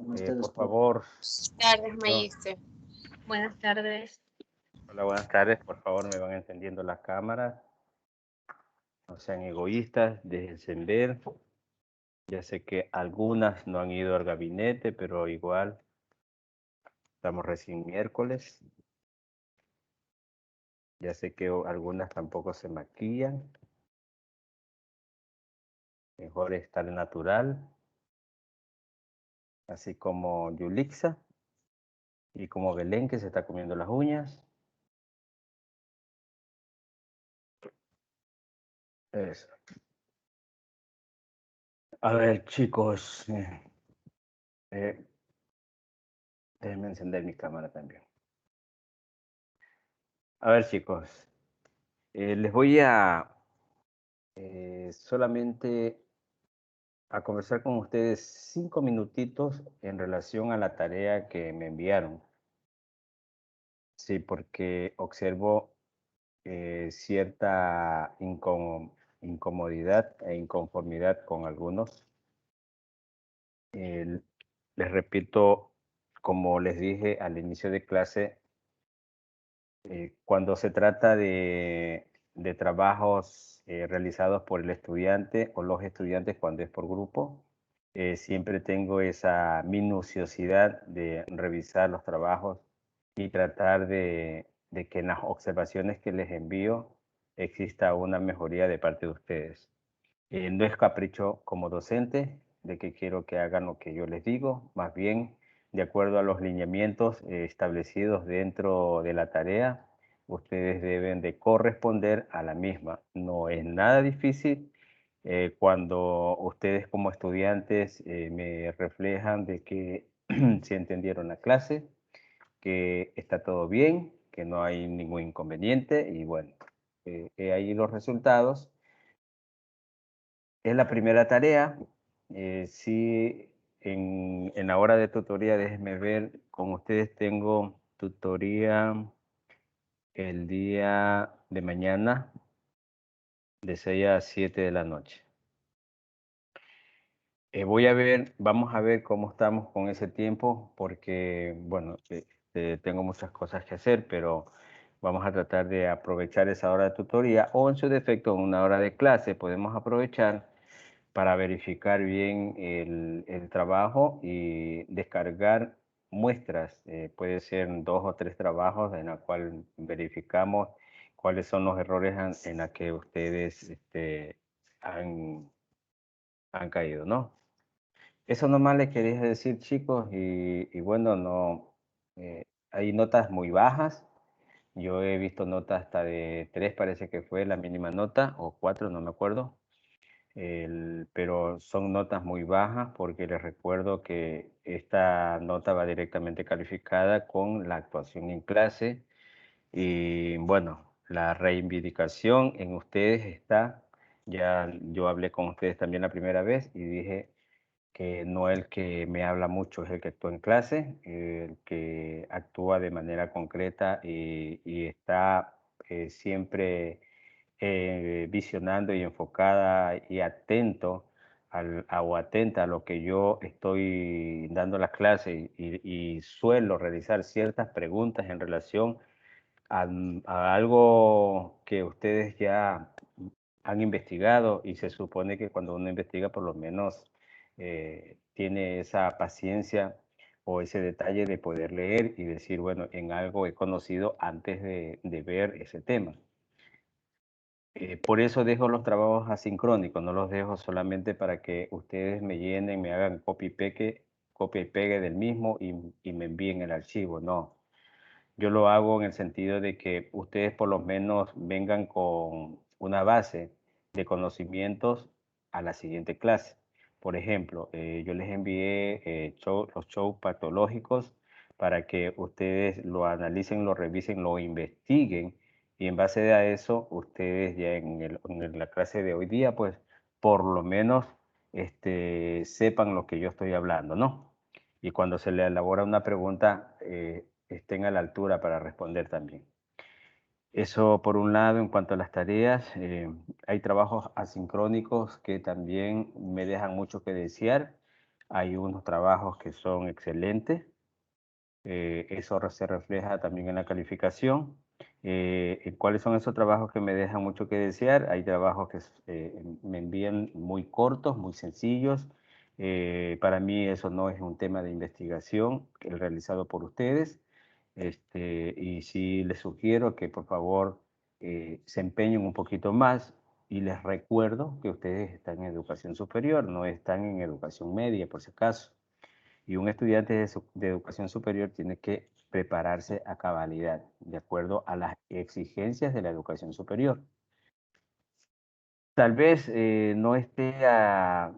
Por favor. Buenas tardes, No. Magister. Buenas tardes. Hola, buenas tardes. Por favor, me van encendiendo la cámara. No sean egoístas, déjense ver. Ya sé que algunas no han ido al gabinete, pero igual estamos recién miércoles. Ya sé que algunas tampoco se maquillan. Mejor estar natural. Así como Yulixa y como Belén, que se está comiendo las uñas. Eso. A ver, chicos. Déjenme encender mi cámara también. A ver, chicos. Les voy a solamente a conversar con ustedes 5 minutitos en relación a la tarea que me enviaron. Sí, porque observo cierta incomodidad e inconformidad con algunos. Les repito, como les dije al inicio de clase, cuando se trata de trabajos realizados por el estudiante o los estudiantes cuando es por grupo, siempre tengo esa minuciosidad de revisar los trabajos y tratar de que en las observaciones que les envío exista una mejoría de parte de ustedes. No es capricho como docente de que quiero que hagan lo que yo les digo, más bien de acuerdo a los lineamientos establecidos dentro de la tarea, ustedes deben de corresponder a la misma. No es nada difícil cuando ustedes como estudiantes me reflejan de que si entendieron la clase, que está todo bien, que no hay ningún inconveniente y bueno, ahí los resultados. Es la primera tarea. Sí, en la hora de tutoría, déjenme ver, con ustedes tengo tutoría el día de mañana de 6 a 7 de la noche. Vamos a ver cómo estamos con ese tiempo, porque, bueno, tengo muchas cosas que hacer, pero vamos a tratar de aprovechar esa hora de tutoría o en su defecto una hora de clase podemos aprovechar para verificar bien el trabajo y descargar muestras. Puede ser 2 o 3 trabajos en la cual verificamos cuáles son los errores en los que ustedes han caído, ¿no? Eso nomás les quería decir, chicos, y bueno, no, hay notas muy bajas. Yo he visto notas hasta de 3, parece que fue la mínima nota, o 4, no me acuerdo. Pero son notas muy bajas porque les recuerdo que esta nota va directamente calificada con la actuación en clase y bueno, la reivindicación en ustedes está, ya yo hablé con ustedes también la primera vez y dije que no el que me habla mucho es el que actúa en clase, el que actúa de manera concreta y está siempre visionando y enfocada y atento o atenta a lo que yo estoy dando las clases y suelo realizar ciertas preguntas en relación a algo que ustedes ya han investigado y se supone que cuando uno investiga por lo menos tiene esa paciencia o ese detalle de poder leer y decir, bueno, en algo he conocido antes de ver ese tema. Por eso dejo los trabajos asincrónicos, no los dejo solamente para que ustedes me llenen, me hagan copia y pegue del mismo y me envíen el archivo. No, yo lo hago en el sentido de que ustedes por lo menos vengan con una base de conocimientos a la siguiente clase. Por ejemplo, yo les envié los shows patológicos para que ustedes lo analicen, lo revisen, lo investiguen y en base a eso ustedes ya en la clase de hoy día pues por lo menos sepan lo que yo estoy hablando, ¿no? Y cuando se le elabora una pregunta estén a la altura para responder también. Eso por un lado en cuanto a las tareas. Hay trabajos asincrónicos que también me dejan mucho que desear. Hay unos trabajos que son excelentes. Eso se refleja también en la calificación. ¿Cuáles son esos trabajos que me dejan mucho que desear? Hay trabajos que me envían muy cortos, muy sencillos. Para mí eso no es un tema de investigación realizado por ustedes. Y sí les sugiero que por favor se empeñen un poquito más, y les recuerdo que ustedes están en educación superior, no están en educación media por si acaso. Y un estudiante de educación superior tiene que prepararse a cabalidad, de acuerdo a las exigencias de la educación superior. Tal vez no esté a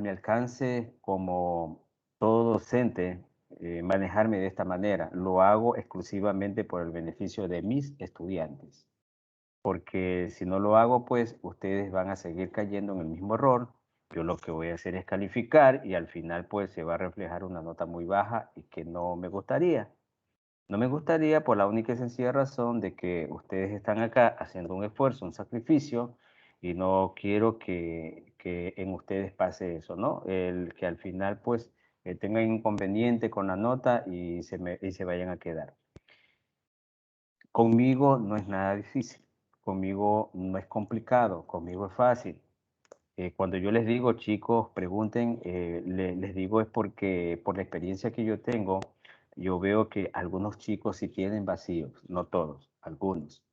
mi alcance como todo docente manejarme de esta manera. Lo hago exclusivamente por el beneficio de mis estudiantes, porque si no lo hago, pues ustedes van a seguir cayendo en el mismo error. Yo lo que voy a hacer es calificar y al final pues se va a reflejar una nota muy baja y que no me gustaría. No me gustaría por la única y sencilla razón de que ustedes están acá haciendo un esfuerzo, un sacrificio, y no quiero que en ustedes pase eso, ¿no? El que al final pues tengan inconveniente con la nota y y se vayan a quedar. Conmigo no es nada difícil, conmigo no es complicado, conmigo es fácil. Cuando yo les digo, chicos, pregunten, les digo es porque por la experiencia que yo tengo, yo veo que algunos chicos sí tienen vacíos, no todos, algunos.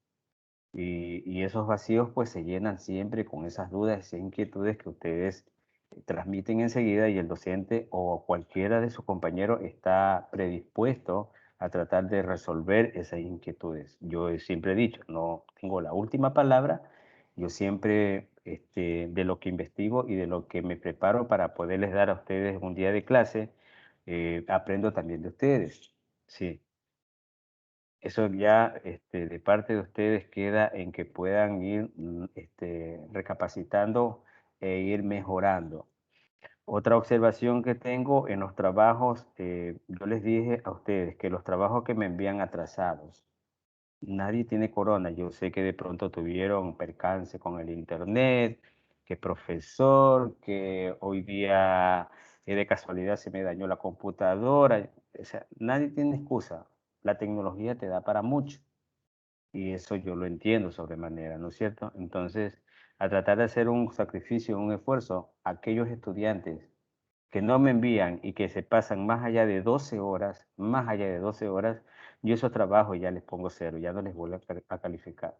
Y esos vacíos pues se llenan siempre con esas dudas y inquietudes que ustedes transmiten enseguida, y el docente o cualquiera de sus compañeros está predispuesto a tratar de resolver esas inquietudes. Yo siempre he dicho, no tengo la última palabra, yo siempre de lo que investigo y de lo que me preparo para poderles dar a ustedes un día de clase, aprendo también de ustedes. Sí. Eso ya de parte de ustedes queda en que puedan ir recapacitando e ir mejorando. Otra observación que tengo en los trabajos, yo les dije a ustedes que los trabajos que me envían atrasados, nadie tiene corona. Yo sé que de pronto tuvieron percance con el internet, que profesor, que hoy día de casualidad se me dañó la computadora. O sea, nadie tiene excusa. La tecnología te da para mucho. Y eso yo lo entiendo sobremanera, ¿no es cierto? Entonces, a tratar de hacer un sacrificio, un esfuerzo, aquellos estudiantes que no me envían y que se pasan más allá de 12 horas, más allá de 12 horas, yo esos trabajos ya les pongo cero, ya no les vuelvo a calificar.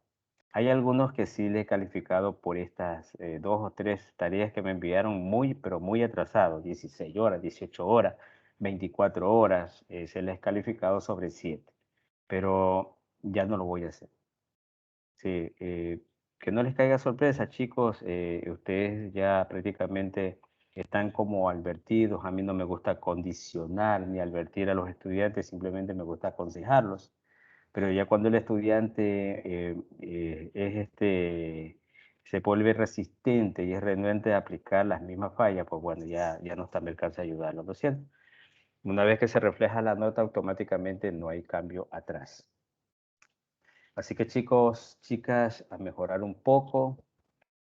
Hay algunos que sí les he calificado por estas 2 o 3 tareas que me enviaron muy, pero muy atrasados, 16 horas, 18 horas, 24 horas, se les he calificado sobre 7, pero ya no lo voy a hacer. Sí, que no les caiga sorpresa, chicos. Ustedes ya prácticamente están como advertidos. A mí no me gusta condicionar ni advertir a los estudiantes, simplemente me gusta aconsejarlos. Pero ya cuando el estudiante se vuelve resistente y es renuente a aplicar las mismas fallas, pues bueno, ya no está en mi alcance ayudarlo, ¿no es cierto? Una vez que se refleja la nota, automáticamente no hay cambio atrás. Así que chicos, chicas, a mejorar un poco.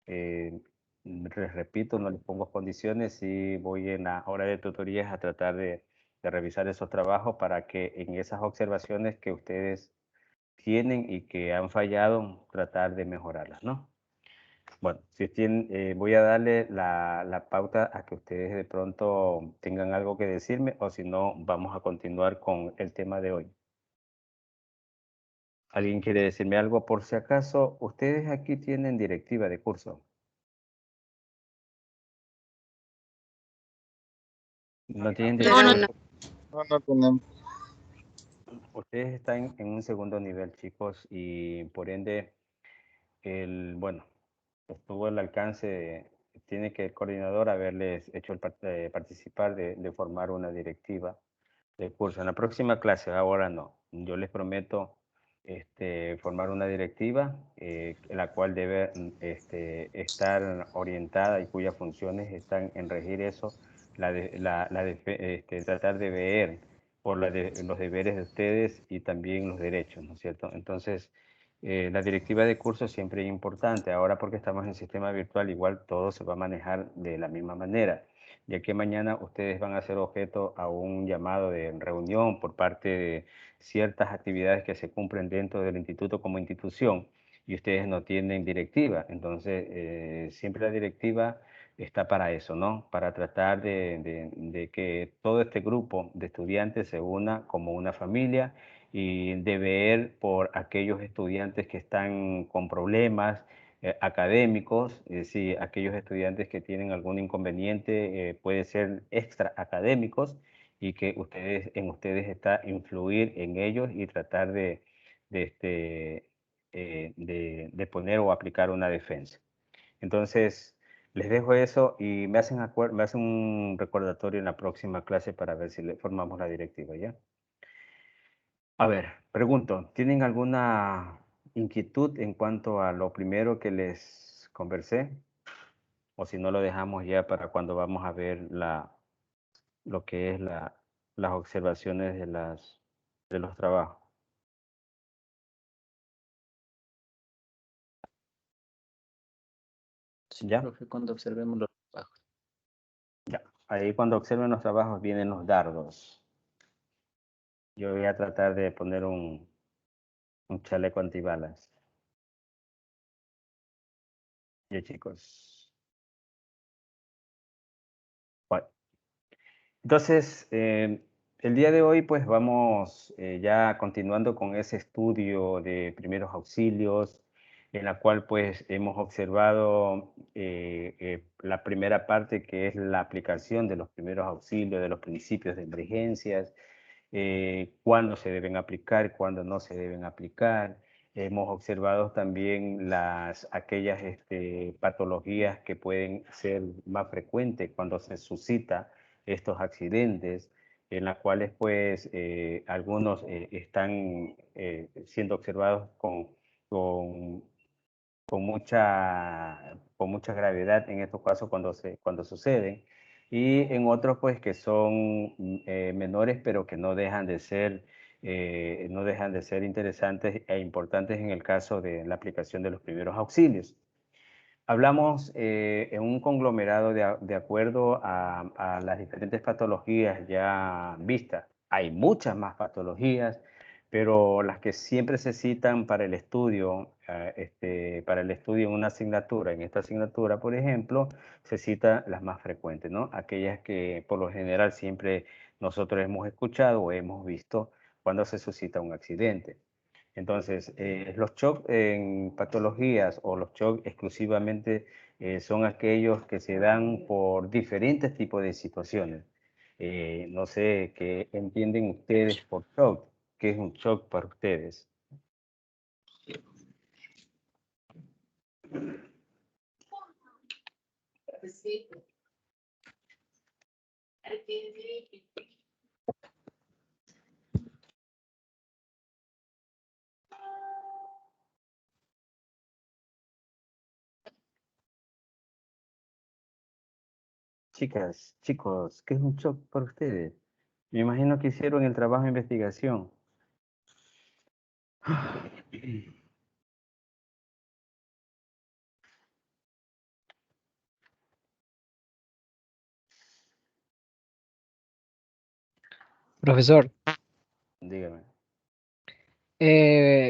Les repito, no les pongo condiciones y voy en la hora de tutorías a tratar de revisar esos trabajos para que en esas observaciones que ustedes tienen y que han fallado, tratar de mejorarlas, ¿no? Bueno, si tienen, voy a darle la pauta a que ustedes de pronto tengan algo que decirme, o si no, vamos a continuar con el tema de hoy. ¿Alguien quiere decirme algo por si acaso? Ustedes aquí tienen directiva de curso. No tienen No, directiva no, de no. curso. No, no tenemos. Ustedes están en un segundo nivel, chicos, y por ende, bueno, estuvo al alcance, tiene que el coordinador haberles hecho participar de formar una directiva de curso. En la próxima clase, ahora no. Yo les prometo formar una directiva la cual debe estar orientada y cuyas funciones están en regir eso, tratar de ver por los deberes de ustedes y también los derechos, ¿no es cierto? Entonces, La directiva de curso siempre es importante. Ahora porque estamos en sistema virtual, igual todo se va a manejar de la misma manera. Ya que mañana ustedes van a ser objeto a un llamado de reunión por parte de ciertas actividades que se cumplen dentro del instituto como institución y ustedes no tienen directiva. Entonces, siempre la directiva está para eso, ¿no? Para tratar de que todo este grupo de estudiantes se una como una familia y de ver por aquellos estudiantes que están con problemas académicos, es decir, aquellos estudiantes que tienen algún inconveniente, puede ser extra académicos, y que en ustedes está influir en ellos y tratar de, este, de poner o aplicar una defensa. Entonces, les dejo eso y me hacen un recordatorio en la próxima clase para ver si le formamos la directiva, ¿ya? A ver, pregunto, ¿tienen alguna inquietud en cuanto a lo primero que les conversé? O si no, lo dejamos ya para cuando vamos a ver lo que es las observaciones de los trabajos. Sí, ¿Ya? profe, cuando observemos los trabajos. Ya. Ahí cuando observen los trabajos vienen los dardos. Yo voy a tratar de poner un chaleco antibalas. Ya, chicos. Bueno. Entonces, el día de hoy pues vamos ya continuando con ese estudio de primeros auxilios, en la cual pues hemos observado la primera parte, que es la aplicación de los primeros auxilios, de los principios de emergencias, cuándo se deben aplicar, cuándo no se deben aplicar. Hemos observado también aquellas patologías que pueden ser más frecuentes cuando se suscita estos accidentes, en las cuales pues algunos están siendo observados con, con mucha gravedad en estos casos cuando suceden, y en otros pues que son menores, pero que no dejan de ser interesantes e importantes en el caso de la aplicación de los primeros auxilios. Hablamos en un conglomerado de acuerdo a las diferentes patologías ya vistas. Hay muchas más patologías, pero las que siempre se citan para el estudio en una asignatura, en esta asignatura, por ejemplo, se citan las más frecuentes, ¿no? Aquellas que por lo general siempre nosotros hemos escuchado o hemos visto cuando se suscita un accidente. Entonces, los shock en patologías o los shock exclusivamente son aquellos que se dan por diferentes tipos de situaciones. No sé qué entienden ustedes por shock. ¿Qué es un shock para ustedes? Chicas, chicos, ¿qué es un shock para ustedes? Me imagino que hicieron el trabajo de investigación. Profesor, Dígame.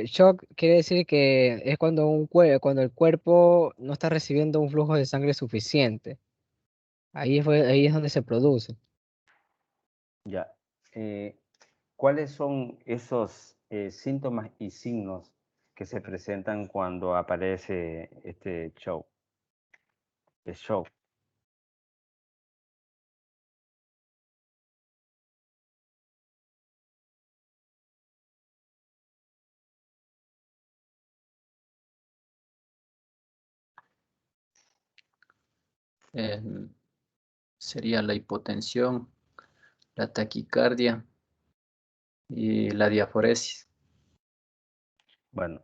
shock quiere decir que es cuando cuando el cuerpo no está recibiendo un flujo de sangre suficiente. Ahí es donde se produce. Ya. Eh, ¿Cuáles son esos síntomas y signos que se presentan cuando aparece este show? El show. Eh, Sería la hipotensión, la taquicardia y la diaforesis. Bueno,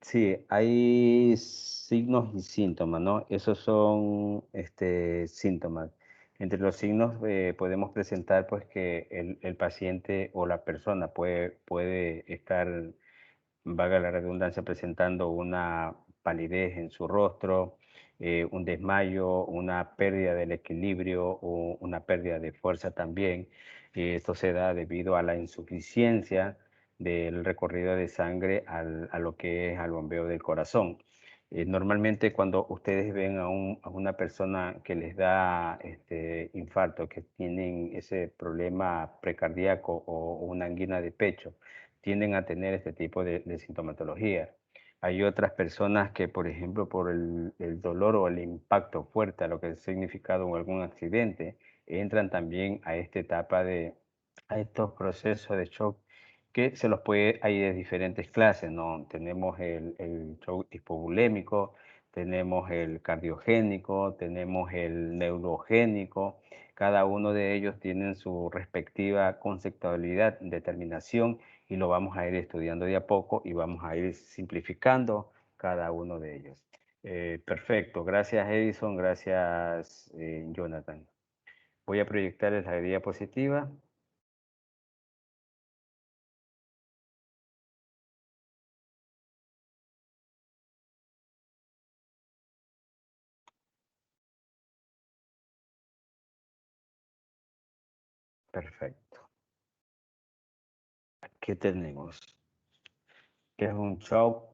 sí, hay signos y síntomas, ¿no? Esos son síntomas. Entre los signos podemos presentar pues que el paciente o la persona puede estar valga la redundancia, presentando una palidez en su rostro, un desmayo, una pérdida del equilibrio o una pérdida de fuerza también. Esto se da debido a la insuficiencia del recorrido de sangre a lo que es al bombeo del corazón. Normalmente cuando ustedes ven a una persona que les da infarto, que tienen ese problema precardíaco o una angina de pecho, tienden a tener este tipo de sintomatología. Hay otras personas que, por ejemplo, por el dolor o el impacto fuerte a lo que ha significado algún accidente, entran también a esta etapa a estos procesos de shock que se los puede, hay de diferentes clases, ¿no? Tenemos el shock hipovolémico, tenemos el cardiogénico, tenemos el neurogénico. Cada uno de ellos tienen su respectiva conceptualidad, determinación, y lo vamos a ir estudiando de a poco y vamos a ir simplificando cada uno de ellos. Perfecto, gracias Edison, gracias Jonathan. Voy a proyectarles la diapositiva. Perfecto. ¿Qué tenemos? ¿Qué es un shock?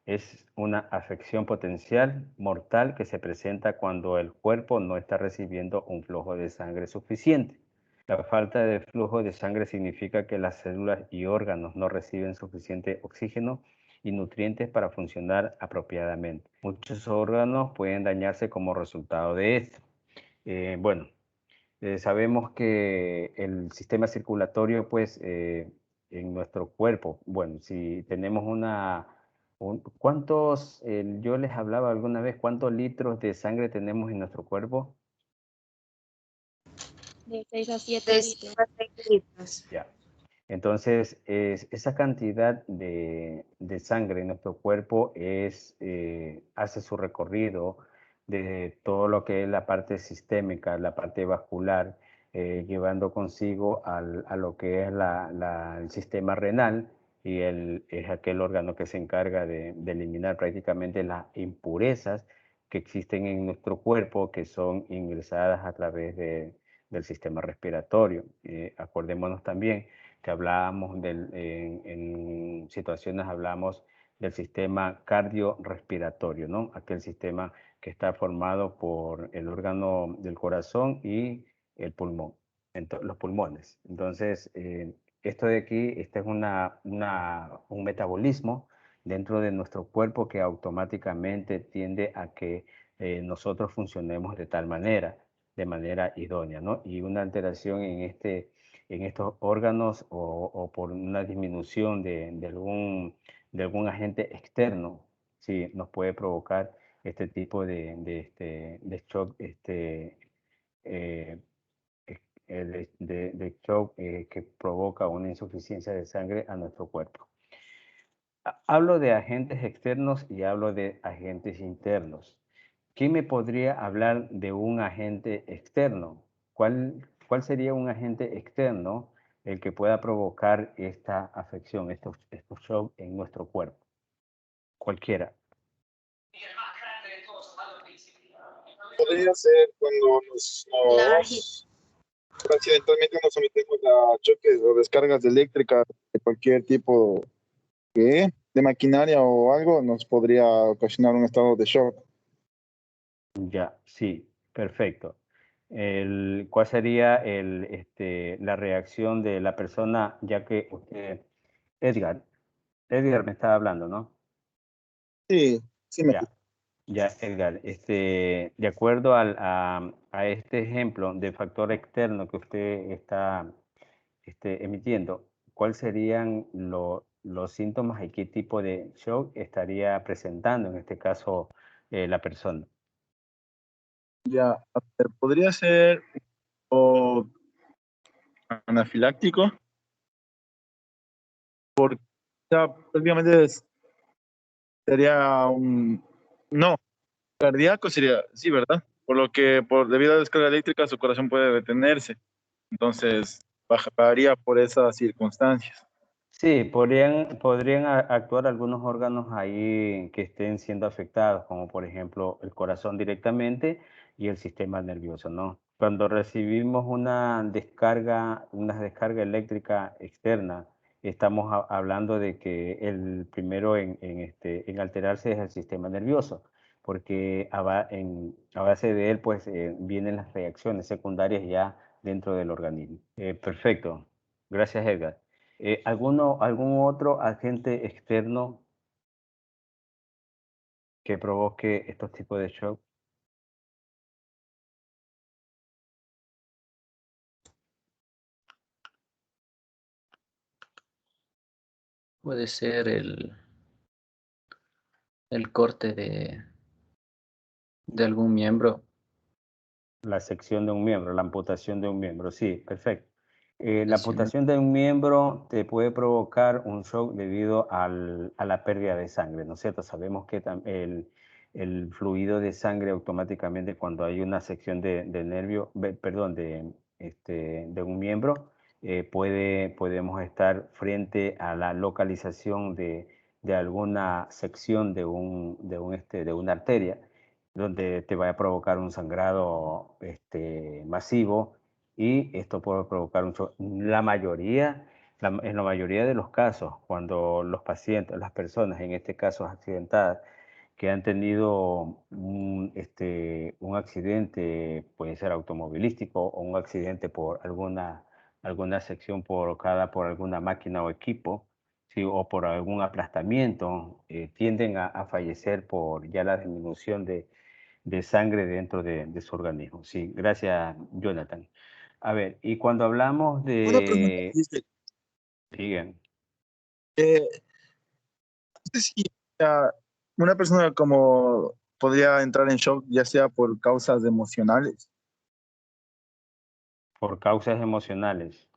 Es una afección potencial mortal que se presenta cuando el cuerpo no está recibiendo un flujo de sangre suficiente. La falta de flujo de sangre significa que las células y órganos no reciben suficiente oxígeno y nutrientes para funcionar apropiadamente. Muchos órganos pueden dañarse como resultado de esto. Bueno, sabemos que el sistema circulatorio, pues, en nuestro cuerpo, bueno, si tenemos ¿cuántos, yo les hablaba alguna vez, cuántos litros de sangre tenemos en nuestro cuerpo? De 6 a 7 De litros. 5 a 6 litros. Ya. Entonces, esa cantidad de sangre en nuestro cuerpo hace su recorrido de todo lo que es la parte sistémica, la parte vascular, llevando consigo a lo que es el sistema renal, y es aquel órgano que se encarga de eliminar prácticamente las impurezas que existen en nuestro cuerpo, que son ingresadas a través del sistema respiratorio. Acordémonos también que hablábamos en situaciones hablamos del sistema cardiorrespiratorio, ¿no? Aquel sistema que está formado por el órgano del corazón y el pulmón, los pulmones. Entonces, esto de aquí, este es un metabolismo dentro de nuestro cuerpo que automáticamente tiende a que nosotros funcionemos de manera idónea, ¿no? Y una alteración en estos órganos o por una disminución de algún agente externo, sí, nos puede provocar este tipo de shock, eh, de shock que provoca una insuficiencia de sangre a nuestro cuerpo. Hablo de agentes externos y hablo de agentes internos. ¿Quién me podría hablar de un agente externo? ¿Cuál sería un agente externo el que pueda provocar esta afección, estos shock en nuestro cuerpo? Cualquiera. Podría ser cuando accidentalmente nos sometemos a choques o descargas eléctricas de cualquier tipo de maquinaria o algo, nos podría ocasionar un estado de shock. Ya, sí, perfecto. ¿Cuál sería la reacción de la persona, ya que usted, Edgar me estaba hablando, ¿no? Sí, sí me... Ya. Ya, Edgar, de acuerdo a este ejemplo de factor externo que usted está emitiendo, ¿cuáles serían los síntomas y qué tipo de shock estaría presentando en este caso la persona? Ya, a ver, podría ser o anafiláctico, porque prácticamente sería un... No, cardíaco sería, sí, ¿verdad? Por lo que debido a la descarga eléctrica su corazón puede detenerse. Entonces, bajaría por esas circunstancias. Sí, podrían actuar algunos órganos ahí que estén siendo afectados, como por ejemplo el corazón directamente y el sistema nervioso, ¿no? Cuando recibimos una descarga eléctrica externa, estamos hablando de que el primero en alterarse es el sistema nervioso, porque a base de él pues vienen las reacciones secundarias ya dentro del organismo. Perfecto. Gracias, Edgar. ¿Algún otro agente externo que provoque estos tipos de shock? Puede ser el corte de algún miembro. La sección de un miembro, la amputación de un miembro, sí, perfecto. La Nacional. amputación de un miembro te puede provocar un shock debido a la pérdida de sangre, ¿no es cierto? Sabemos que el fluido de sangre automáticamente cuando hay una sección de nervio, perdón, de un miembro, podemos estar frente a la localización de alguna sección de una arteria donde te va a provocar un sangrado masivo y esto puede provocar un shock. En la mayoría de los casos, cuando los pacientes, las personas, en este caso accidentadas, que han tenido un accidente, puede ser automovilístico o un accidente por alguna sección provocada por alguna máquina o equipo, sí, o por algún aplastamiento, tienden a fallecer por ya la disminución de sangre dentro de su organismo. Sí, gracias, Jonathan. A ver, y cuando hablamos Una pregunta, de... dice, Digan, no sé si ah, una persona como podría entrar en shock ya sea por causas emocionales. por causas emocionales.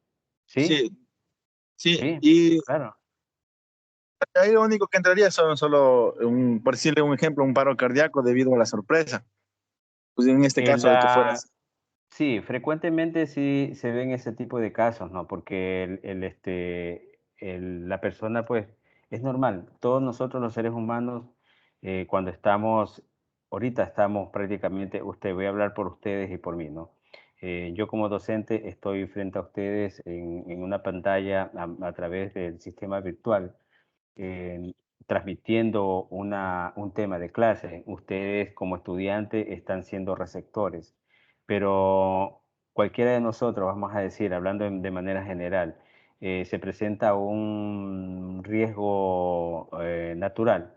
¿Sí? Sí, sí, Sí, y claro. ahí lo único que entraría son solo, por decirle un ejemplo, un paro cardíaco debido a la sorpresa. Pues en este En caso de que la, fueras. Sí, frecuentemente sí se ven ese tipo de casos, ¿no? Porque la persona, pues, es normal. Todos nosotros los seres humanos, cuando ahorita estamos prácticamente, voy a hablar por ustedes y por mí, ¿no? Yo como docente estoy frente a ustedes en una pantalla a través del sistema virtual eh, transmitiendo un tema de clase. Ustedes como estudiantes están siendo receptores, pero cualquiera de nosotros, vamos a decir, hablando de manera general, se presenta un riesgo natural,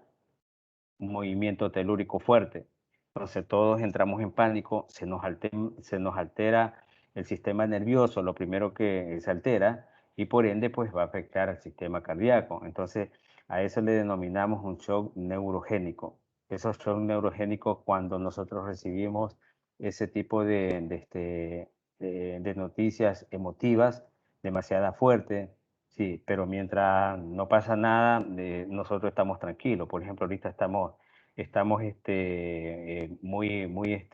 un movimiento telúrico fuerte. Entonces todos entramos en pánico, se nos altera el sistema nervioso, lo primero que se altera, y por ende pues va a afectar al sistema cardíaco. Entonces a eso le denominamos un shock neurogénico. Esos shocks neurogénicos cuando nosotros recibimos ese tipo de noticias emotivas demasiado fuertes. Sí, pero mientras no pasa nada, nosotros estamos tranquilos. Por ejemplo, ahorita estamos muy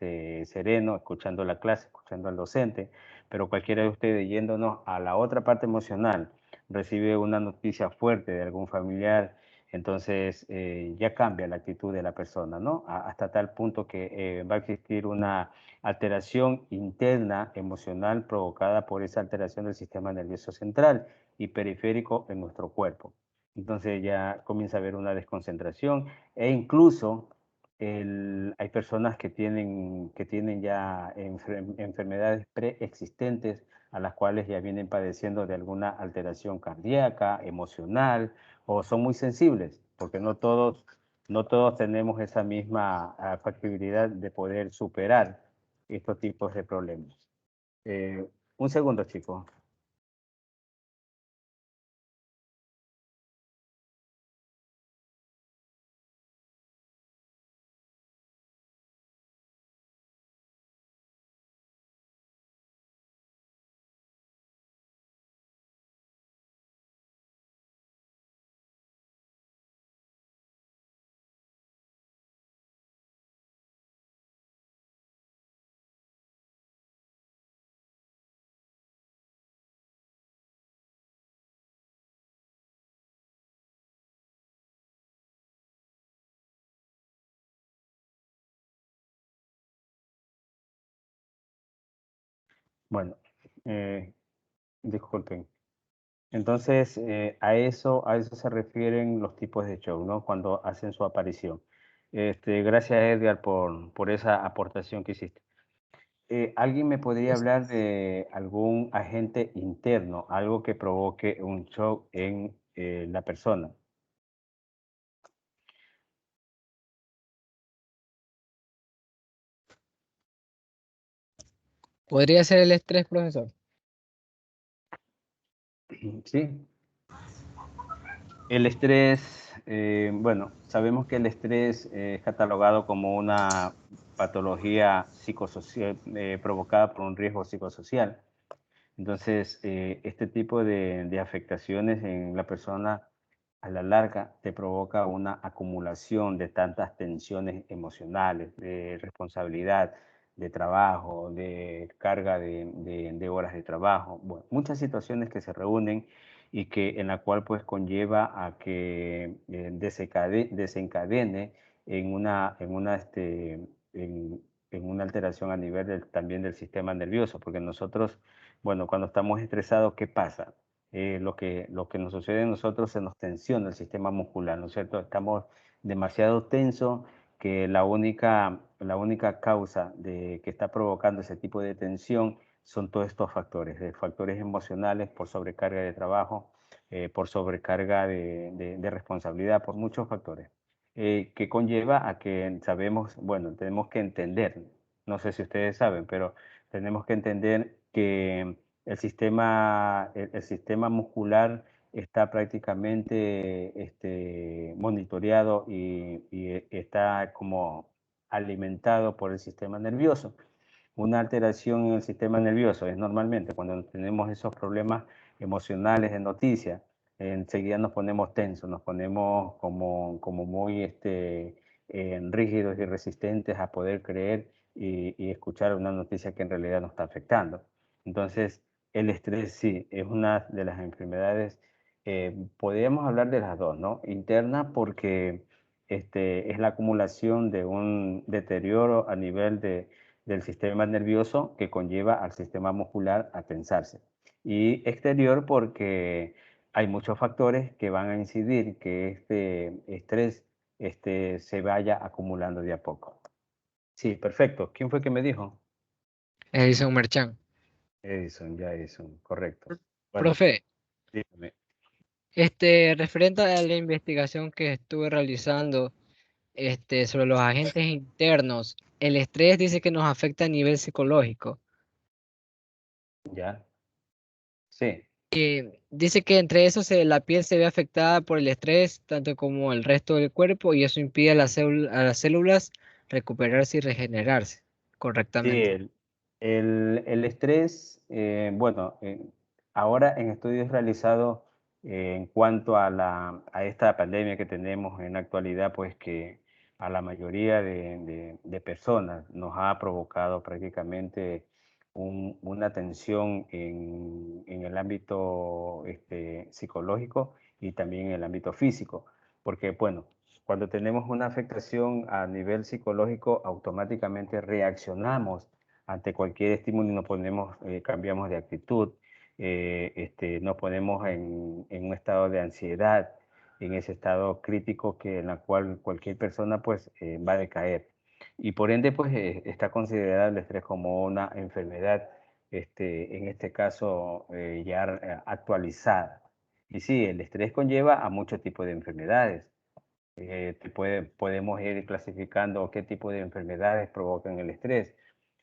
serenos, escuchando la clase, escuchando al docente, pero cualquiera de ustedes yéndonos a la otra parte emocional, recibe una noticia fuerte de algún familiar, entonces ya cambia la actitud de la persona, ¿no? Hasta tal punto que va a existir una alteración interna emocional provocada por esa alteración del sistema nervioso central y periférico en nuestro cuerpo. Entonces ya comienza a haber una desconcentración e incluso hay personas que tienen ya enfermedades preexistentes a las cuales ya vienen padeciendo de alguna alteración cardíaca, emocional o son muy sensibles, porque no todos tenemos esa misma factibilidad de poder superar estos tipos de problemas. Eh, un segundo, chicos. Bueno, disculpen. Entonces, a eso se refieren los tipos de shock, ¿no? Cuando hacen su aparición. Gracias, Edgar, por esa aportación que hiciste. ¿Alguien me podría hablar de algún agente interno, algo que provoque un shock en la persona? ¿Podría ser el estrés, profesor? Sí. El estrés, bueno, sabemos que el estrés es catalogado como una patología psicosocial provocada por un riesgo psicosocial. Entonces, este tipo de afectaciones en la persona a la larga te provoca una acumulación de tantas tensiones emocionales, de responsabilidad, de trabajo, de carga de horas de trabajo, bueno, muchas situaciones que se reúnen y que en la cual pues conlleva a que desencadene en una alteración a nivel también del sistema nervioso, porque nosotros, bueno, cuando estamos estresados, ¿qué pasa? Lo que nos sucede a nosotros se nos tensiona el sistema muscular, ¿no es cierto? Estamos demasiado tensos que la única causa de que está provocando ese tipo de tensión son todos estos factores, factores emocionales por sobrecarga de trabajo, por sobrecarga de responsabilidad, por muchos factores, que conlleva a que sabemos, bueno, tenemos que entender, no sé si ustedes saben, pero tenemos que entender que el sistema muscular está prácticamente monitoreado y está como alimentado por el sistema nervioso. Una alteración en el sistema nervioso es normalmente cuando tenemos esos problemas emocionales de noticias, enseguida nos ponemos tensos, nos ponemos como muy rígidos y resistentes a poder creer y escuchar una noticia que en realidad nos está afectando. Entonces, el estrés sí es una de las enfermedades, podríamos hablar de las dos, ¿no? Interna porque es la acumulación de un deterioro a nivel del sistema nervioso que conlleva al sistema muscular a tensarse. Y exterior porque hay muchos factores que van a incidir que este estrés se vaya acumulando de a poco. Sí, perfecto. ¿Quién fue que me dijo? Edison Merchán. Edison, ya Edison, correcto. Bueno, Profe, dígame. referente a la investigación que estuve realizando, sobre los agentes internos, el estrés dice que nos afecta a nivel psicológico. Ya, sí. Dice que entre eso la piel se ve afectada por el estrés, tanto como el resto del cuerpo, y eso impide a las células recuperarse y regenerarse Sí, correctamente. el estrés, bueno, ahora en estudios realizados en cuanto a esta pandemia que tenemos en la actualidad, pues que a la mayoría de personas nos ha provocado prácticamente una tensión en el ámbito psicológico y también en el ámbito físico, porque bueno, cuando tenemos una afectación a nivel psicológico, automáticamente reaccionamos ante cualquier estímulo y cambiamos de actitud, nos ponemos en un estado de ansiedad, en ese estado crítico en la cual cualquier persona pues va a decaer. Y por ende pues está considerado el estrés como una enfermedad, en este caso ya actualizada. Y sí, el estrés conlleva a muchos tipos de enfermedades. Podemos ir clasificando qué tipo de enfermedades provocan el estrés.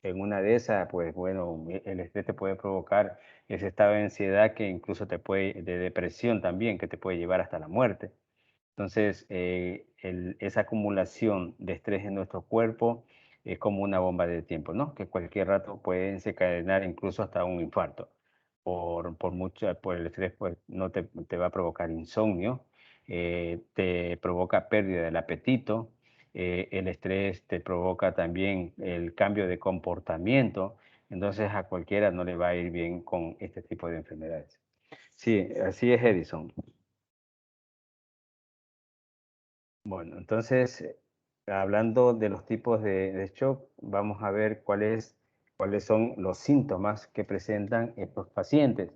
En una de esas, pues bueno, el estrés te puede provocar ese estado de ansiedad que incluso de depresión también, que te puede llevar hasta la muerte. Entonces, esa acumulación de estrés en nuestro cuerpo es como una bomba de tiempo, ¿no? Que cualquier rato puede desencadenar incluso hasta un infarto. Por el estrés, pues no te va a provocar insomnio, te provoca pérdida del apetito, el estrés te provoca también el cambio de comportamiento, entonces a cualquiera no le va a ir bien con este tipo de enfermedades. Sí, así es, Edison. Bueno, entonces, hablando de los tipos de shock, vamos a ver cuál es ¿Cuáles son los síntomas que presentan estos pacientes?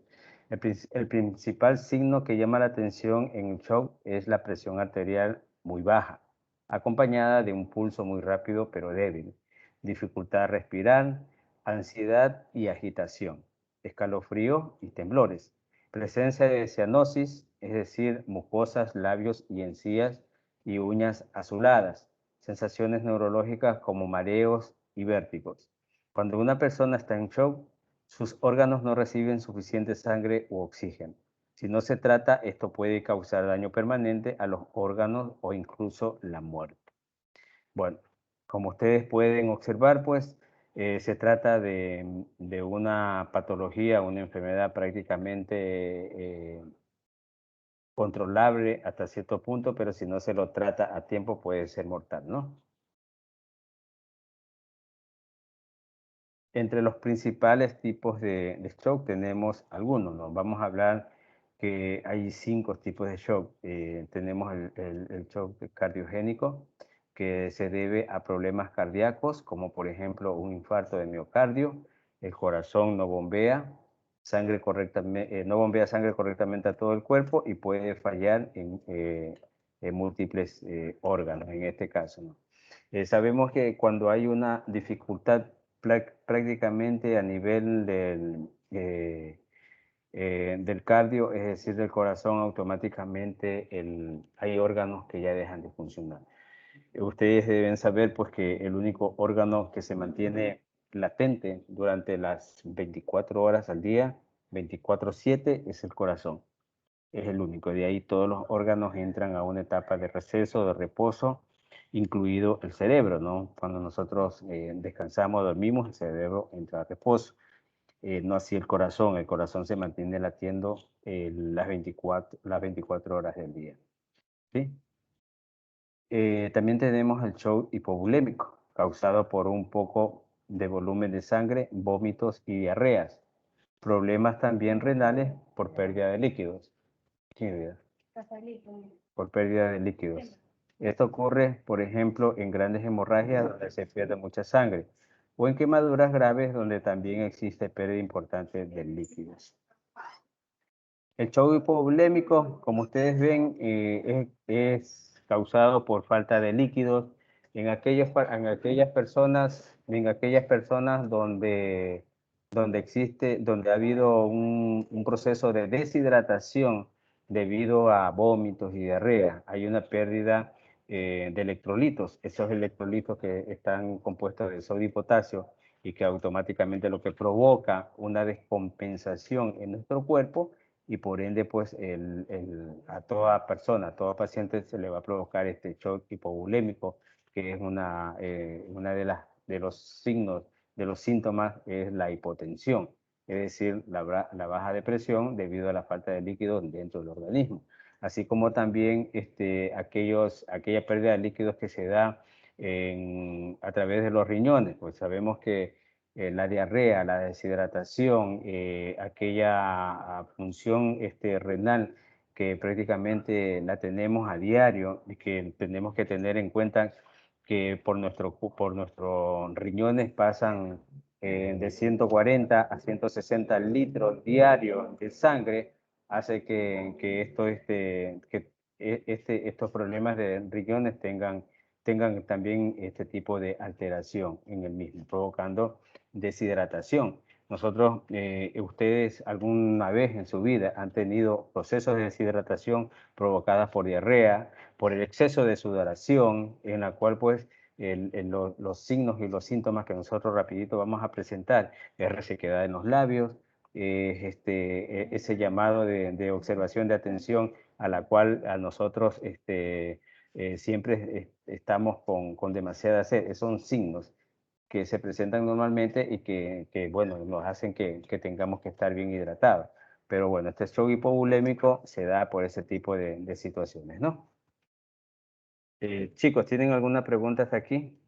El principal signo que llama la atención en el shock es la presión arterial muy baja, acompañada de un pulso muy rápido pero débil, dificultad a respirar, ansiedad y agitación, escalofrío y temblores, presencia de cianosis, es decir, mucosas, labios y encías y uñas azuladas, sensaciones neurológicas como mareos y vértigos. Cuando una persona está en shock, sus órganos no reciben suficiente sangre u oxígeno. Si no se trata, esto puede causar daño permanente a los órganos o incluso la muerte. Bueno, como ustedes pueden observar, pues se trata de una patología, una enfermedad prácticamente controlable hasta cierto punto, pero si no se lo trata a tiempo puede ser mortal, ¿no? Entre los principales tipos de shock tenemos algunos, ¿no? Vamos a hablar que hay 5 tipos de shock. Tenemos el shock cardiogénico, que se debe a problemas cardíacos, como por ejemplo un infarto de miocardio, el corazón no bombea sangre correctamente, no bombea sangre correctamente a todo el cuerpo y puede fallar en múltiples órganos, en este caso, ¿no? Sabemos que cuando hay una dificultad prácticamente a nivel del cardio, es decir, del corazón, automáticamente hay órganos que ya dejan de funcionar. Ustedes deben saber pues, que el único órgano que se mantiene latente durante las 24 horas al día, 24/7, es el corazón. Es el único. De ahí todos los órganos entran a una etapa de receso, de reposo, incluido el cerebro, ¿no? Cuando nosotros descansamos, dormimos, el cerebro entra a reposo. No así el corazón se mantiene latiendo las 24 horas del día, ¿sí? También tenemos el shock hipovolémico, causado por un poco de volumen de sangre, vómitos y diarreas. Problemas también renales por pérdida de líquidos. Por pérdida de líquidos. Esto ocurre, por ejemplo, en grandes hemorragias donde se pierde mucha sangre o en quemaduras graves donde también existe pérdida importante de líquidos. El shock hipovolémico, como ustedes ven, es causado por falta de líquidos en aquellas personas donde donde ha habido un proceso de deshidratación debido a vómitos y diarrea. Hay una pérdida de electrolitos, esos electrolitos que están compuestos de sodio y potasio y que automáticamente lo que provoca una descompensación en nuestro cuerpo y por ende pues a toda persona, a todo paciente se le va a provocar este shock hipovolémico, que es una de los signos, de los síntomas, es la hipotensión, es decir, la baja de presión debido a la falta de líquidos dentro del organismo, así como también aquella pérdida de líquidos que se da a través de los riñones, pues sabemos que la diarrea, la deshidratación, aquella función renal que prácticamente la tenemos a diario y que tenemos que tener en cuenta que por nuestros riñones pasan de 140 a 160 litros diarios de sangre, hace que estos problemas de riñones tengan también este tipo de alteración en el mismo, provocando deshidratación. Ustedes alguna vez en su vida han tenido procesos de deshidratación provocadas por diarrea, por el exceso de sudoración, en la cual pues los signos y los síntomas que nosotros rapidito vamos a presentar es resequedad en los labios, ese llamado de observación de atención a la cual a nosotros siempre estamos con demasiada sed. Son signos que se presentan normalmente y que bueno, nos hacen que tengamos que estar bien hidratados. Pero bueno, este shock hipovolémico se da por ese tipo de situaciones, ¿no? Chicos, ¿tienen alguna pregunta hasta aquí?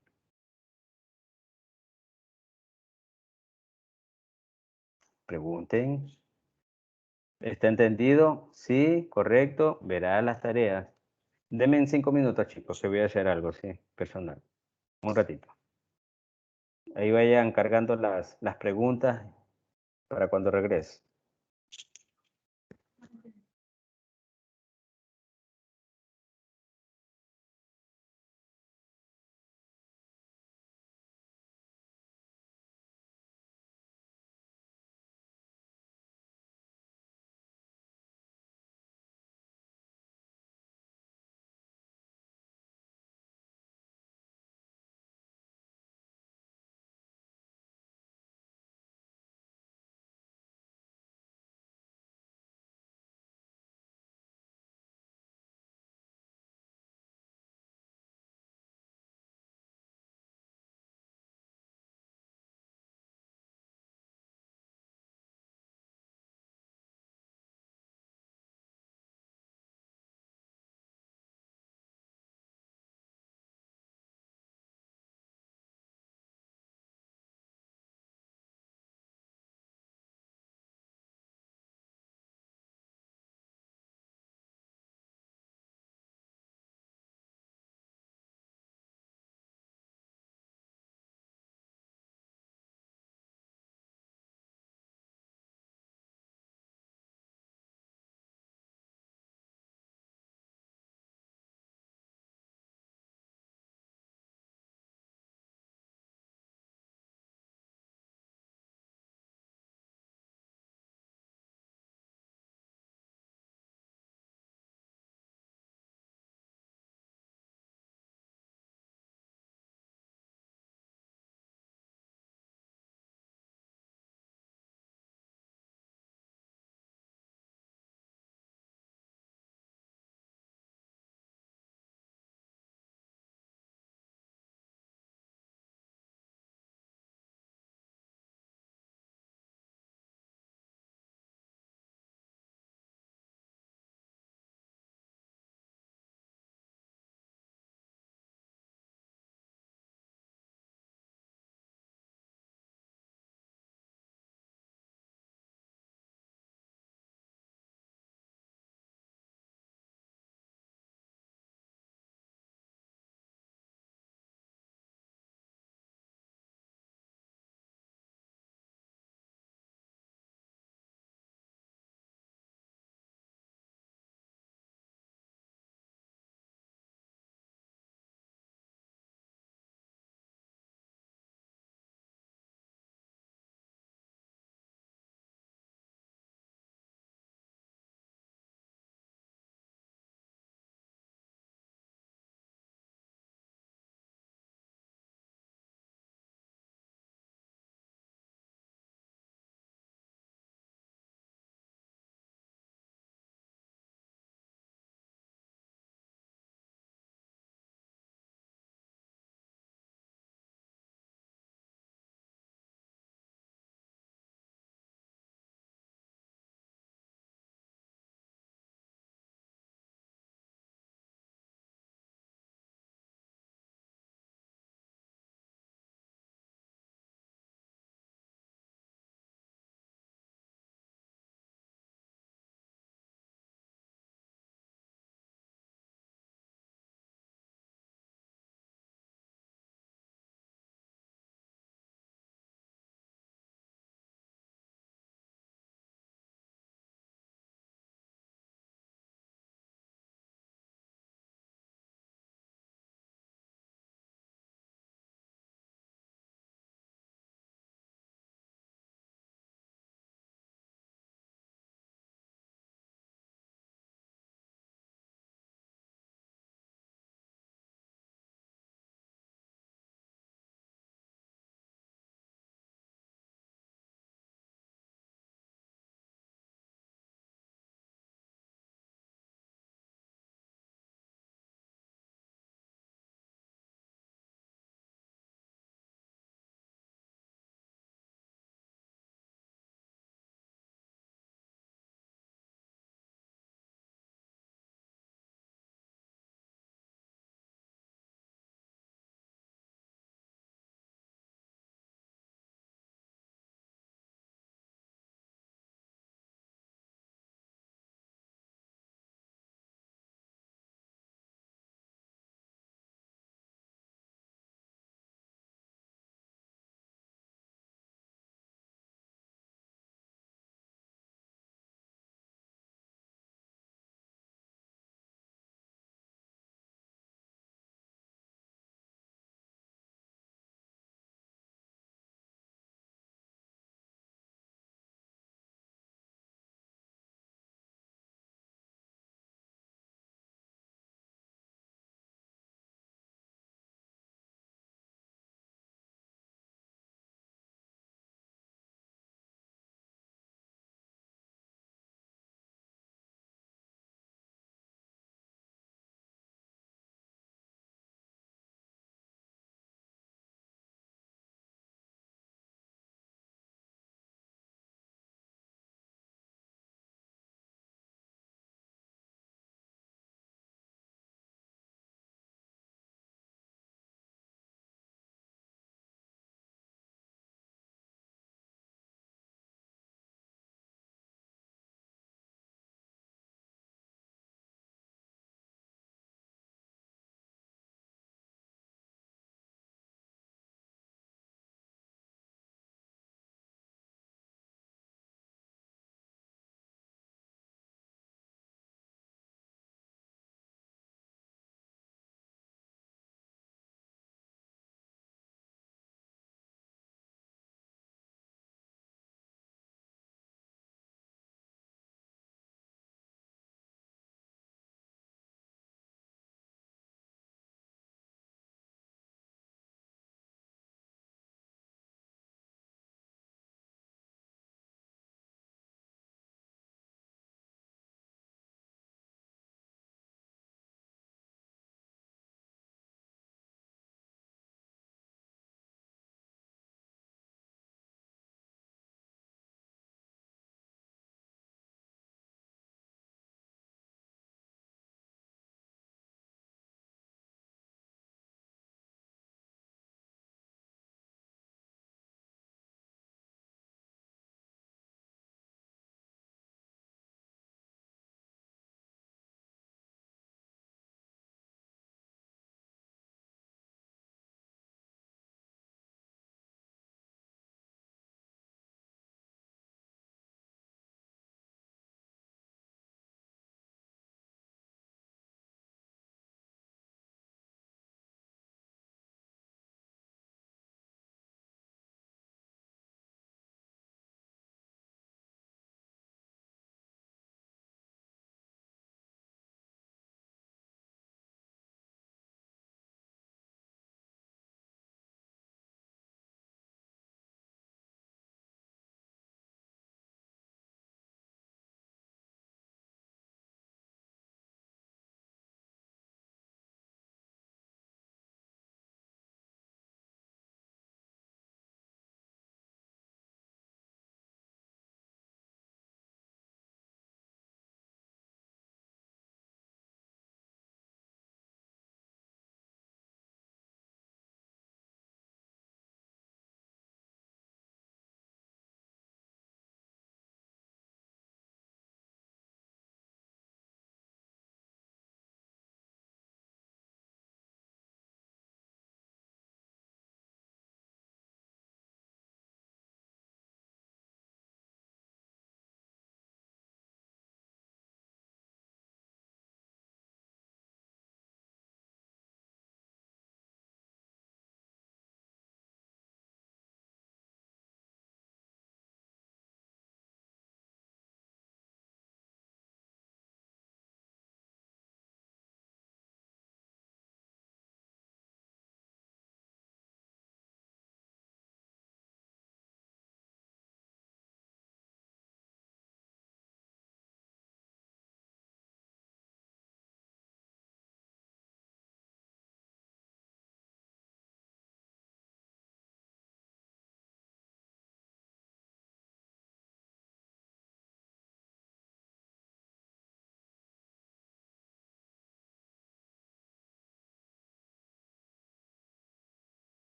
Pregunten. ¿Está entendido? Sí, correcto. Verá las tareas. Denme en 5 minutos, chicos, que voy a hacer algo, sí, personal. Un ratito. Ahí vayan cargando las preguntas para cuando regrese.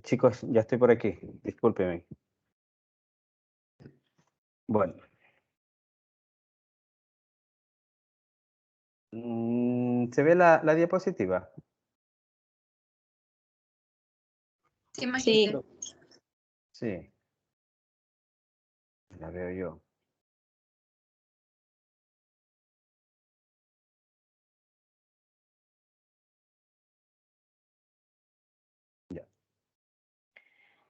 Chicos, ya estoy por aquí, discúlpenme. Bueno. ¿Se ve la diapositiva? Sí, magíster. Sí, la veo yo. Ya.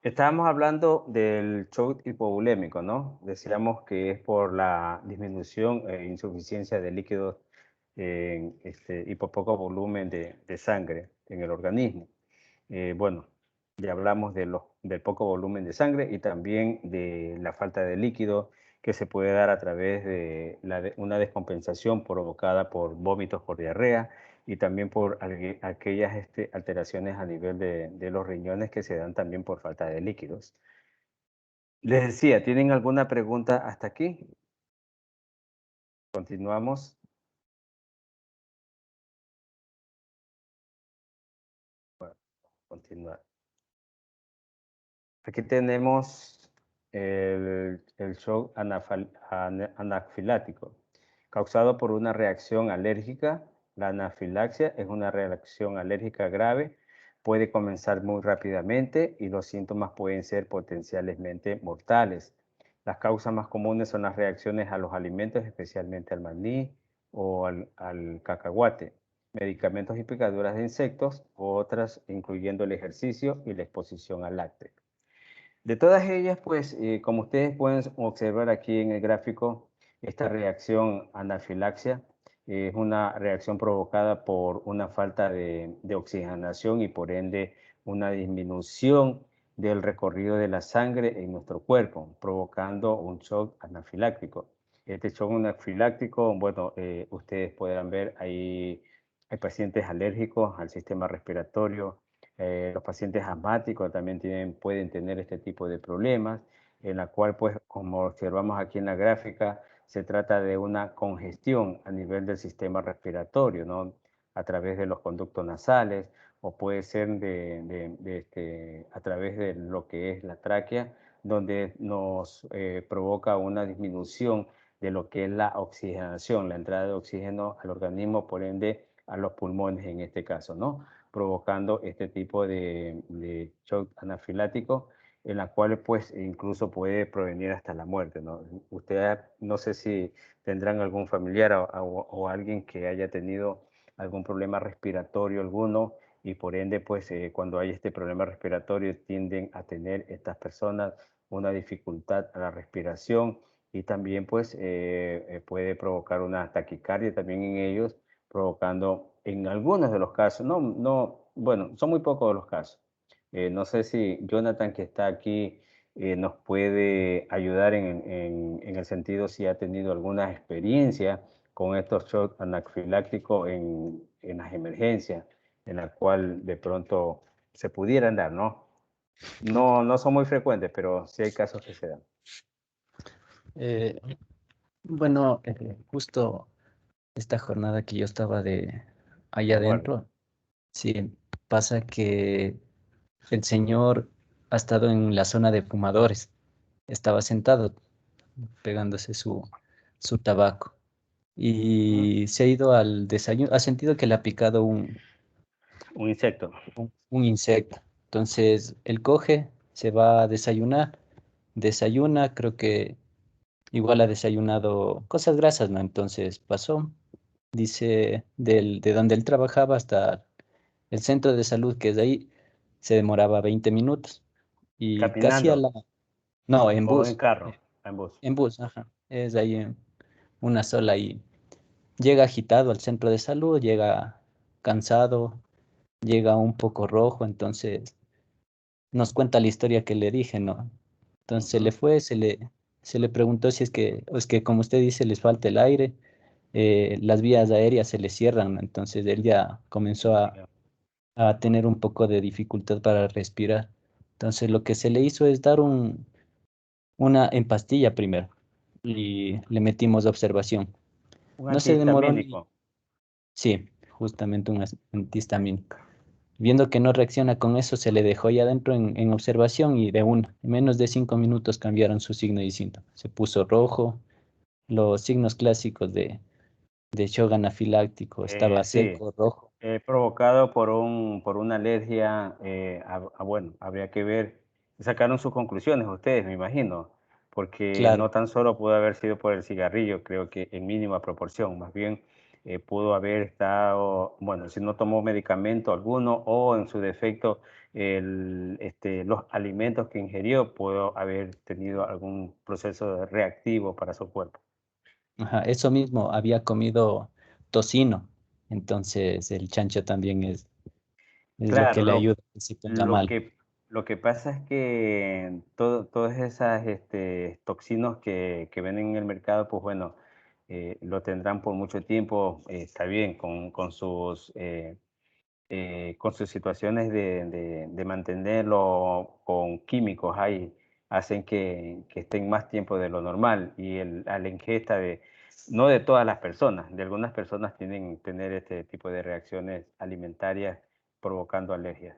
Estábamos hablando del shock hipovolémico, ¿no? Decíamos que es por la disminución e insuficiencia de líquidos y por poco volumen de sangre en el organismo. Bueno, ya hablamos del poco volumen de sangre y también de la falta de líquido que se puede dar a través de una descompensación provocada por vómitos por diarrea y también por aquellas alteraciones a nivel de los riñones que se dan también por falta de líquidos. Les decía, ¿tienen alguna pregunta hasta aquí? Continuamos. Bueno, continuar. Aquí tenemos el shock anafilático, causado por una reacción alérgica. La anafilaxia es una reacción alérgica grave, puede comenzar muy rápidamente y los síntomas pueden ser potencialmente mortales. Las causas más comunes son las reacciones a los alimentos, especialmente al maní o al cacahuate, medicamentos y picaduras de insectos, u otras incluyendo el ejercicio y la exposición al lácteo. De todas ellas, pues, como ustedes pueden observar aquí en el gráfico, esta reacción anafilaxia es una reacción provocada por una falta de oxigenación y por ende una disminución del recorrido de la sangre en nuestro cuerpo, provocando un shock anafiláctico. Este shock anafiláctico, bueno, ustedes podrán ver ahí hay pacientes alérgicos al sistema respiratorio, los pacientes asmáticos también pueden tener este tipo de problemas, en la cual, pues, como observamos aquí en la gráfica, se trata de una congestión a nivel del sistema respiratorio, ¿no? A través de los conductos nasales, o puede ser a través de lo que es la tráquea, donde nos provoca una disminución de lo que es la oxigenación, la entrada de oxígeno al organismo, por ende a los pulmones en este caso, ¿no? Provocando este tipo de shock anafilático, en la cual pues incluso puede provenir hasta la muerte, ¿no? Usted no sé si tendrán algún familiar o alguien que haya tenido algún problema respiratorio alguno y por ende pues cuando hay este problema respiratorio tienden a tener estas personas una dificultad a la respiración y también pues puede provocar una taquicardia también en ellos, provocando en algunos de los casos, bueno, son muy pocos los casos. No sé si Jonathan, que está aquí, nos puede ayudar en el sentido si ha tenido alguna experiencia con estos shocks anafilácticos en las emergencias, en la cual de pronto se pudieran dar, ¿no? No son muy frecuentes, pero sí hay casos que se dan. Bueno, justo esta jornada que yo estaba allá adentro, sí, pasa que el señor ha estado en la zona de fumadores, estaba sentado pegándose su tabaco y se ha ido al desayuno, ha sentido que le ha picado Un insecto. un insecto. Entonces él coge, se va a desayunar, desayuna, creo que igual ha desayunado cosas grasas, ¿no? Entonces pasó, dice, de donde él trabajaba hasta el centro de salud, que es de ahí, se demoraba 20 minutos. Y casi a Caminando la... No, en o en bus, carro, en bus. en bus, ajá. Es ahí una sola y llega agitado al centro de salud, llega cansado, llega un poco rojo, entonces nos cuenta la historia que le dije, ¿no? Entonces se le fue, se le preguntó si es que como usted dice, les falta el aire, las vías aéreas se le cierran, ¿no? Entonces él ya comenzó a tener un poco de dificultad para respirar. Entonces lo que se le hizo es dar una en pastilla primero y le metimos de observación. Un No se demoró ni, antihistamínico. sí, justamente un antihistamínico. Viendo que no reacciona con eso, se le dejó ya adentro en observación y en menos de 5 minutos cambiaron su signo y síntoma. Se puso rojo, los signos clásicos de shock anafiláctico, estaba Sí, seco, rojo. provocado por una alergia, bueno, habría que ver, sacaron sus conclusiones ustedes, me imagino, porque Claro, no tan solo pudo haber sido por el cigarrillo, creo que en mínima proporción, más bien pudo haber estado, bueno, si no tomó medicamento alguno o en su defecto los alimentos que ingirió, pudo haber tenido algún proceso reactivo para su cuerpo. ajá, eso mismo, había comido tocino, entonces el chancho también es lo que Claro, le ayuda a que se ponga lo mal. que, lo que pasa es que todas esas toxinas que venden en el mercado, pues bueno, lo tendrán por mucho tiempo, está bien, con sus situaciones de mantenerlo con químicos ahí, hacen que estén más tiempo de lo normal y a la ingesta no de todas las personas, de algunas personas tienen tener este tipo de reacciones alimentarias provocando alergias.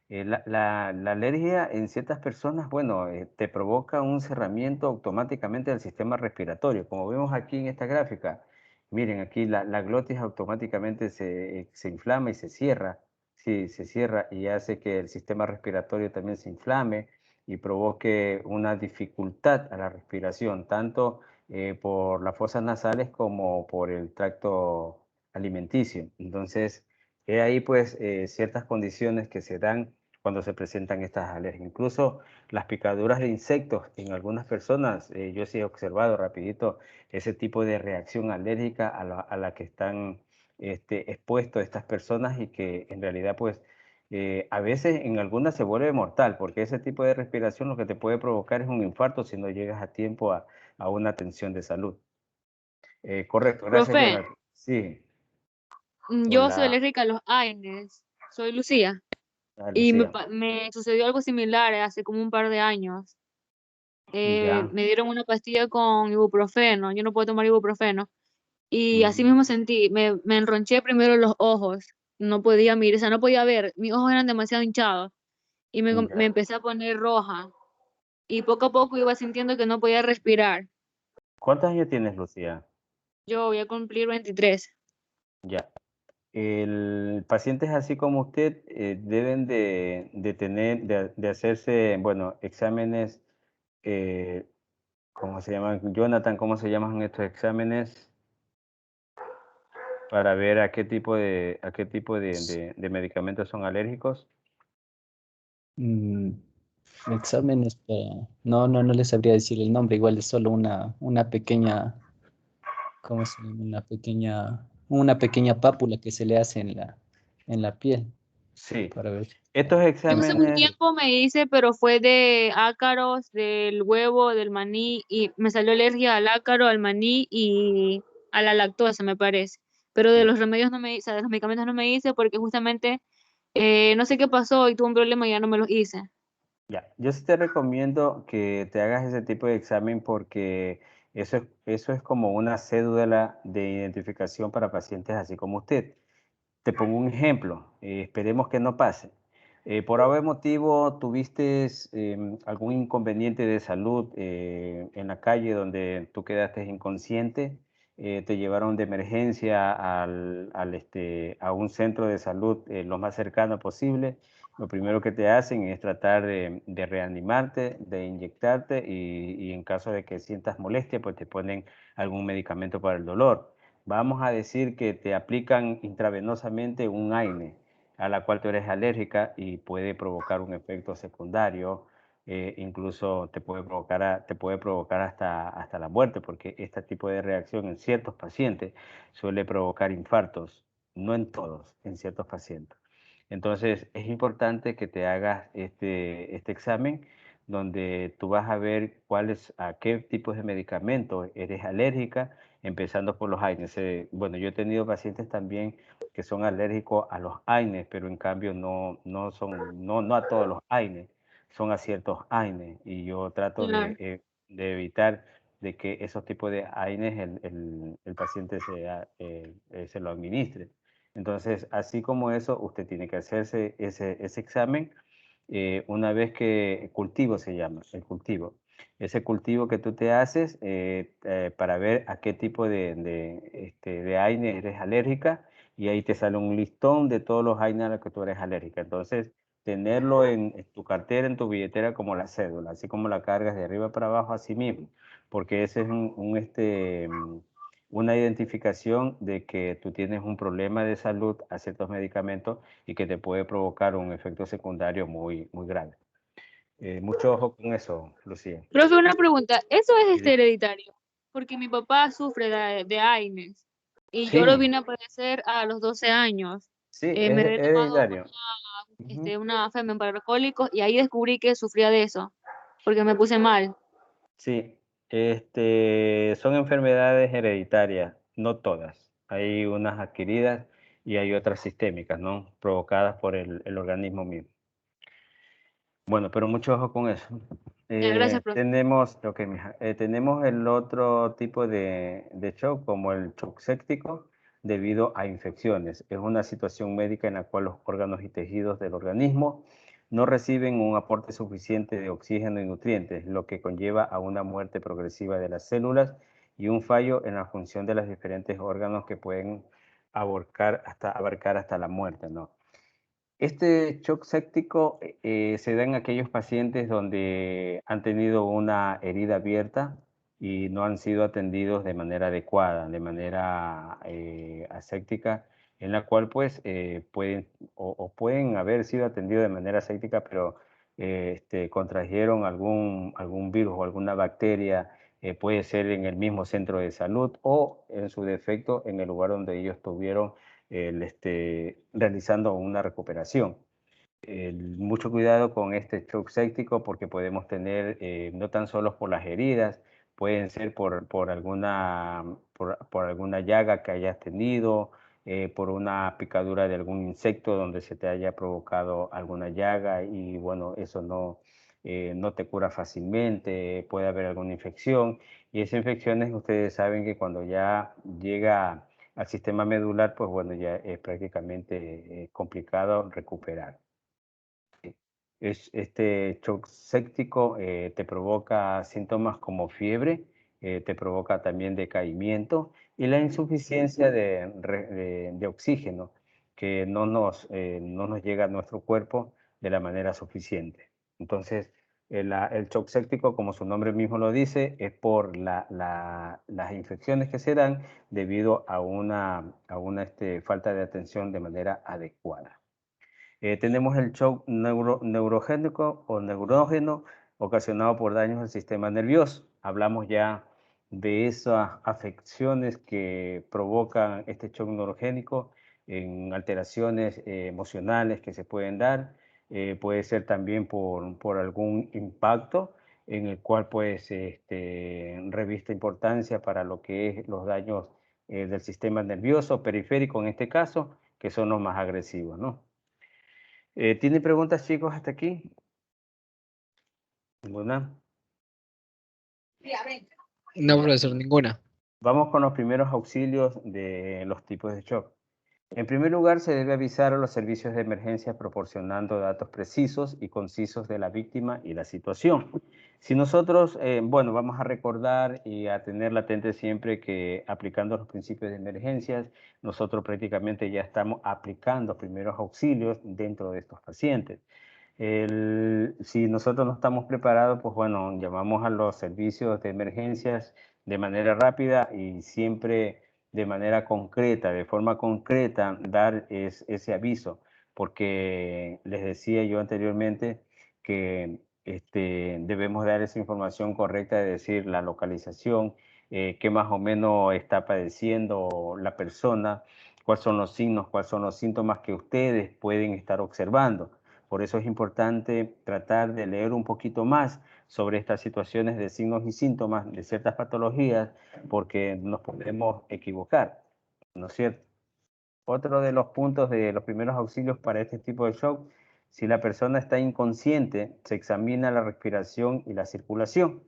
La alergia en ciertas personas, bueno, te provoca un cerramiento automáticamente del sistema respiratorio, como vemos aquí en esta gráfica. Miren, aquí la glotis automáticamente se inflama y se cierra. Sí, se cierra y hace que el sistema respiratorio también se inflame y provoque una dificultad a la respiración, tanto por las fosas nasales como por el tracto alimenticio. Entonces, he ahí pues ciertas condiciones que se dan cuando se presentan estas alergias. Incluso las picaduras de insectos en algunas personas, yo sí he observado rapidito ese tipo de reacción alérgica a la que están expuestos estas personas y que en realidad pues a veces en algunas se vuelve mortal porque ese tipo de respiración lo que te puede provocar es un infarto si no llegas a tiempo a una atención de salud. Correcto, gracias Profe, Jonathan. Sí, yo soy hola, alérgica a los AINES. Soy Lucía. Y Lucía. me sucedió algo similar hace como un par de años. Ya. Me dieron una pastilla con ibuprofeno. Yo no puedo tomar ibuprofeno. Y así Mm, mismo sentí. Me enronché primero los ojos. No podía mirar, o sea, no podía ver. Mis ojos eran demasiado hinchados. Y me ya. empecé a poner roja. Y poco a poco iba sintiendo que no podía respirar. ¿Cuántos años tienes, Lucía? Yo voy a cumplir 23. Ya. El pacientes así como usted deben de hacerse, bueno, exámenes, eh, ¿cómo se llaman? Jonathan, ¿cómo se llaman estos exámenes? Para ver a qué tipo de medicamentos son alérgicos. Mm, exámenes no les sabría decir el nombre, igual es solo una pequeña, ¿cómo se llama? Una pequeña pápula que se le hace en la piel Sí. para ver. Estos Yo hace un exámenes, tiempo me hice, pero fue de ácaros, del huevo, del maní, y me salió alergia al ácaro, al maní y a la lactosa, me parece. Pero de los remedios no me hice, de los medicamentos no me hice porque justamente no sé qué pasó y tuve un problema y ya no me los hice. ya, yo sí te recomiendo que te hagas ese tipo de examen porque eso es como una cédula de identificación para pacientes así como usted. Te pongo un ejemplo, esperemos que no pase. Por algún motivo tuviste algún inconveniente de salud en la calle donde tú quedaste inconsciente, te llevaron de emergencia a un centro de salud lo más cercano posible. Lo primero que te hacen es tratar de reanimarte, de inyectarte y en caso de que sientas molestia, pues te ponen algún medicamento para el dolor. Vamos a decir que te aplican intravenosamente un AINE a la cual tú eres alérgica y puede provocar un efecto secundario, incluso te puede provocar hasta la muerte, porque este tipo de reacción en ciertos pacientes suele provocar infartos, no en todos, en ciertos pacientes. Entonces es importante que te hagas este examen donde tú vas a ver a qué tipos de medicamentos eres alérgica, empezando por los AINES. Bueno, yo he tenido pacientes también que son alérgicos a los AINES, pero en cambio no a todos los AINES, son a ciertos AINES. Y yo trato Claro. de evitar de que esos tipos de AINES el paciente se lo administre. Entonces, así como eso, usted tiene que hacerse ese examen una vez que cultivo se llama, el cultivo. Ese cultivo que tú te haces para ver a qué tipo de AINE eres alérgica y ahí te sale un listón de todos los AINE a los que tú eres alérgica. Entonces, tenerlo en tu cartera, en tu billetera como la cédula, así como la cargas de arriba para abajo, así mismo, porque ese es una identificación de que tú tienes un problema de salud a ciertos medicamentos y que te puede provocar un efecto secundario muy, muy grave. Mucho ojo con eso, Lucía. Profe, una pregunta, ¿eso es Sí, hereditario? Porque mi papá sufre de AINES y yo lo sí, vine a padecer a los 12 años. sí, Me es había tomado hereditario. Ujú. una Femen para alcohólicos y ahí descubrí que sufría de eso, porque me puse mal. Sí, son enfermedades hereditarias, no todas. Hay unas adquiridas y hay otras sistémicas, ¿no? Provocadas por el organismo mismo. Bueno, pero mucho ojo con eso. Ya, gracias, profe. Tenemos el otro tipo de shock, como el shock séptico, debido a infecciones. Es una situación médica en la cual los órganos y tejidos del organismo no reciben un aporte suficiente de oxígeno y nutrientes, lo que conlleva a una muerte progresiva de las células y un fallo en la función de los diferentes órganos que pueden abarcar hasta la muerte, ¿no? Este shock séptico se da en aquellos pacientes donde han tenido una herida abierta y no han sido atendidos de manera adecuada, de manera aséptica, en la cual pues pueden haber sido atendidos de manera aséptica, pero contrajeron algún virus o alguna bacteria, puede ser en el mismo centro de salud o en su defecto en el lugar donde ellos tuvieron realizando una recuperación. Mucho cuidado con este shock séptico porque podemos tener, no tan solo por las heridas, pueden ser por alguna llaga que hayas tenido, por una picadura de algún insecto donde se te haya provocado alguna llaga y bueno, eso no te cura fácilmente, puede haber alguna infección y esas infecciones ustedes saben que cuando ya llega al sistema medular, pues bueno, ya es prácticamente complicado recuperar. Este shock séptico te provoca síntomas como fiebre, te provoca también decaimiento y la insuficiencia de oxígeno que no nos llega a nuestro cuerpo de la manera suficiente. Entonces, el shock séptico, como su nombre mismo lo dice, es por las infecciones que se dan debido a una falta de atención de manera adecuada. Tenemos el shock neurogénico o neurógeno ocasionado por daños al sistema nervioso. Hablamos ya de esas afecciones que provocan este shock neurogénico en alteraciones emocionales que se pueden dar. Puede ser también por algún impacto en el cual pues revista importancia para lo que es los daños del sistema nervioso periférico en este caso, que son los más agresivos, ¿no? ¿Tiene preguntas, chicos, hasta aquí? ¿Ninguna? No, profesor, ninguna. Vamos con los primeros auxilios de los tipos de shock. En primer lugar, se debe avisar a los servicios de emergencia proporcionando datos precisos y concisos de la víctima y la situación. Si nosotros, vamos a recordar y a tener latente siempre que aplicando los principios de emergencias, nosotros prácticamente ya estamos aplicando primeros auxilios dentro de estos pacientes. Si nosotros no estamos preparados, pues bueno, llamamos a los servicios de emergencias de manera rápida y siempre de manera concreta, de forma concreta, dar ese aviso, porque les decía yo anteriormente que debemos dar esa información correcta de decir la localización, qué más o menos está padeciendo la persona, cuáles son los signos, cuáles son los síntomas que ustedes pueden estar observando. Por eso es importante tratar de leer un poquito más sobre estas situaciones de signos y síntomas de ciertas patologías, porque nos podemos equivocar, ¿no es cierto? Otro de los puntos de los primeros auxilios para este tipo de shock, si la persona está inconsciente, se examina la respiración y la circulación.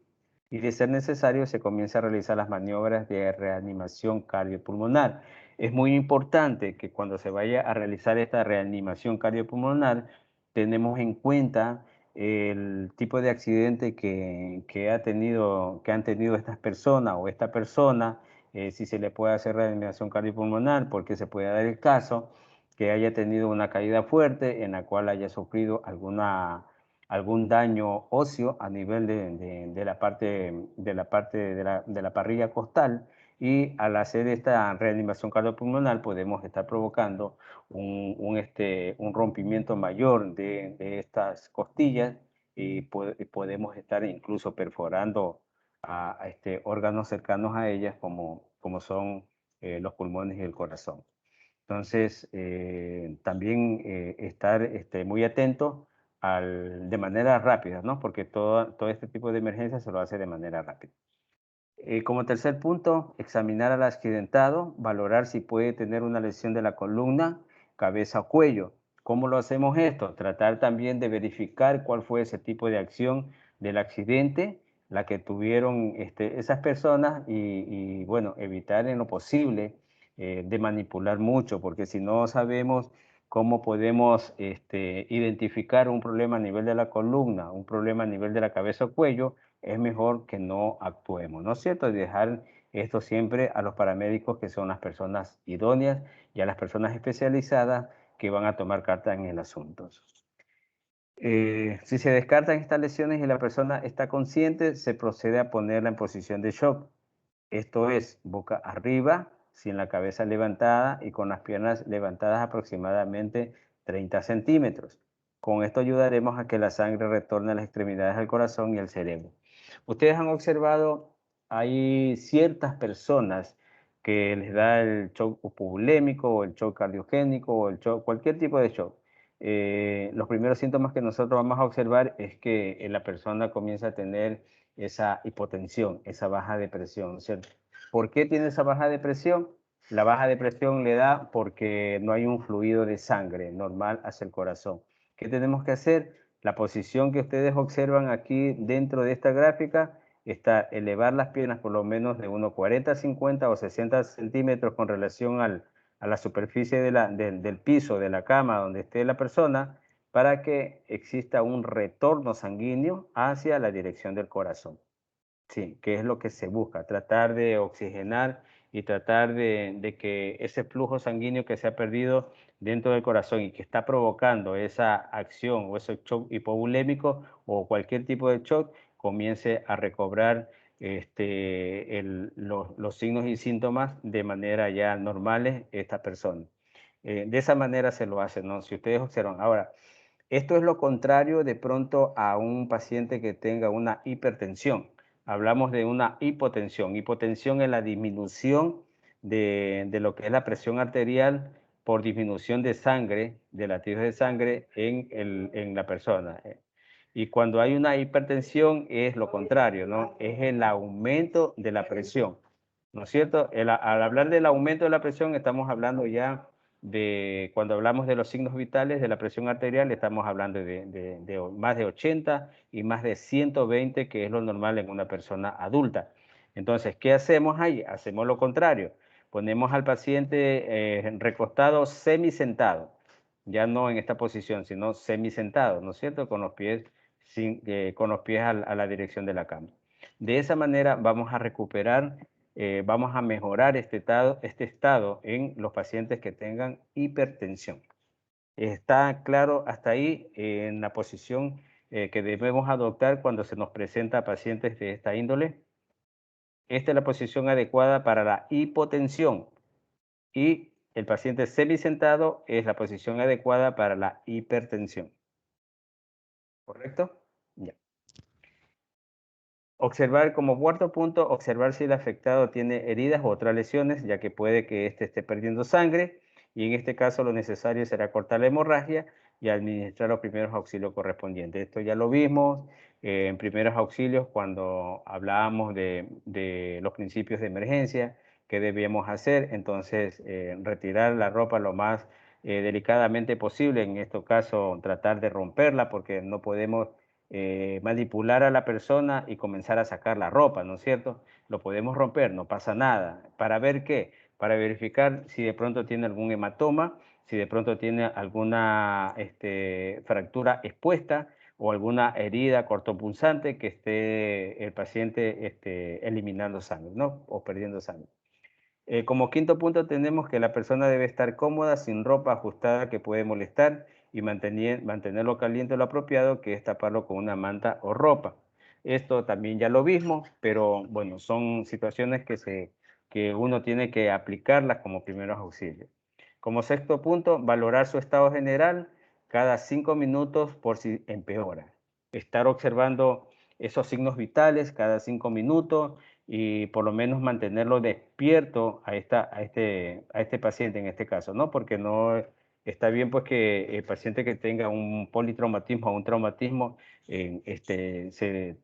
y de ser necesario se comienza a realizar las maniobras de reanimación cardiopulmonar. Es muy importante que cuando se vaya a realizar esta reanimación cardiopulmonar tenemos en cuenta el tipo de accidente que han tenido estas personas o esta persona, si se le puede hacer reanimación cardiopulmonar, porque se puede dar el caso que haya tenido una caída fuerte en la cual haya sufrido algún daño óseo a nivel de la parte de la parrilla costal, y al hacer esta reanimación cardiopulmonar podemos estar provocando un rompimiento mayor de estas costillas, y podemos estar incluso perforando a órganos cercanos a ellas como son los pulmones y el corazón. Entonces, también estar muy atento de manera rápida, ¿no? Porque todo este tipo de emergencias se lo hace de manera rápida. Como tercer punto, examinar al accidentado, valorar si puede tener una lesión de la columna, cabeza o cuello. ¿Cómo lo hacemos esto? Tratar también de verificar cuál fue ese tipo de acción del accidente, la que tuvieron esas personas, y bueno, evitar en lo posible de manipular mucho, porque si no sabemos cómo podemos identificar un problema a nivel de la columna, un problema a nivel de la cabeza o cuello, es mejor que no actuemos, ¿no es cierto? Y dejar esto siempre a los paramédicos, que son las personas idóneas, y a las personas especializadas que van a tomar carta en el asunto. Si se descartan estas lesiones y la persona está consciente, se procede a ponerla en posición de shock. Esto es, boca arriba, sin la cabeza levantada y con las piernas levantadas aproximadamente 30 centímetros. Con esto ayudaremos a que la sangre retorne a las extremidades del corazón y al cerebro. Ustedes han observado, hay ciertas personas que les da el shock hipovolémico o el shock cardiogénico o el shock, cualquier tipo de shock. Los primeros síntomas que nosotros vamos a observar es que la persona comienza a tener esa hipotensión, esa baja de presión, ¿cierto? ¿Por qué tiene esa baja de presión? La baja de presión le da porque no hay un fluido de sangre normal hacia el corazón. ¿Qué tenemos que hacer? La posición que ustedes observan aquí dentro de esta gráfica está elevar las piernas por lo menos de unos 40, 50 o 60 centímetros con relación a la superficie del piso, de la cama donde esté la persona, para que exista un retorno sanguíneo hacia la dirección del corazón. Sí, que es lo que se busca, tratar de oxigenar y tratar de que ese flujo sanguíneo que se ha perdido dentro del corazón y que está provocando esa acción o ese shock hipovolémico o cualquier tipo de shock comience a recobrar los signos y síntomas de manera ya normales esta persona. De esa manera se lo hace, ¿no? Si ustedes observan. Ahora, esto es lo contrario de pronto a un paciente que tenga una hipertensión. Hablamos de una hipotensión. Hipotensión es la disminución de lo que es la presión arterial por disminución de sangre, de latidos de sangre en la persona. Y cuando hay una hipertensión es lo contrario, ¿no? Es el aumento de la presión, ¿no es cierto? Al hablar del aumento de la presión estamos hablando ya cuando hablamos de los signos vitales de la presión arterial, estamos hablando de más de 80 y más de 120, que es lo normal en una persona adulta. Entonces, ¿qué hacemos ahí? Hacemos lo contrario. Ponemos al paciente recostado semisentado, ya no en esta posición, sino semisentado, ¿no es cierto? Con los pies, con los pies a la dirección de la cama. De esa manera vamos a recuperar, vamos a mejorar este estado en los pacientes que tengan hipertensión. ¿Está claro hasta ahí en la posición que debemos adoptar cuando se nos presenta a pacientes de esta índole? Esta es la posición adecuada para la hipotensión, y el paciente semisentado es la posición adecuada para la hipertensión. ¿Correcto? Ya. Observar como cuarto punto, observar si el afectado tiene heridas u otras lesiones, ya que puede que éste esté perdiendo sangre, y en este caso lo necesario será cortar la hemorragia y administrar los primeros auxilios correspondientes. Esto ya lo vimos en primeros auxilios cuando hablábamos de los principios de emergencia, qué debíamos hacer. Entonces, retirar la ropa lo más delicadamente posible, en este caso tratar de romperla, porque no podemos manipular a la persona y comenzar a sacar la ropa, ¿no es cierto? Lo podemos romper, no pasa nada. ¿Para ver qué? Para verificar si de pronto tiene algún hematoma, si de pronto tiene alguna fractura expuesta o alguna herida cortopunzante que esté el paciente eliminando sangre, ¿no? O perdiendo sangre. Como quinto punto tenemos que la persona debe estar cómoda, sin ropa ajustada que puede molestar y mantenerlo caliente o lo apropiado, que es taparlo con una manta o ropa. Esto también ya lo vimos, pero bueno, son situaciones que uno tiene que aplicarlas como primeros auxilios. Como sexto punto, valorar su estado general cada 5 minutos por si empeora. Estar observando esos signos vitales cada 5 minutos y por lo menos mantenerlo despierto a este paciente en este caso, ¿no? Porque no está bien pues que el paciente que tenga un politraumatismo o un traumatismo le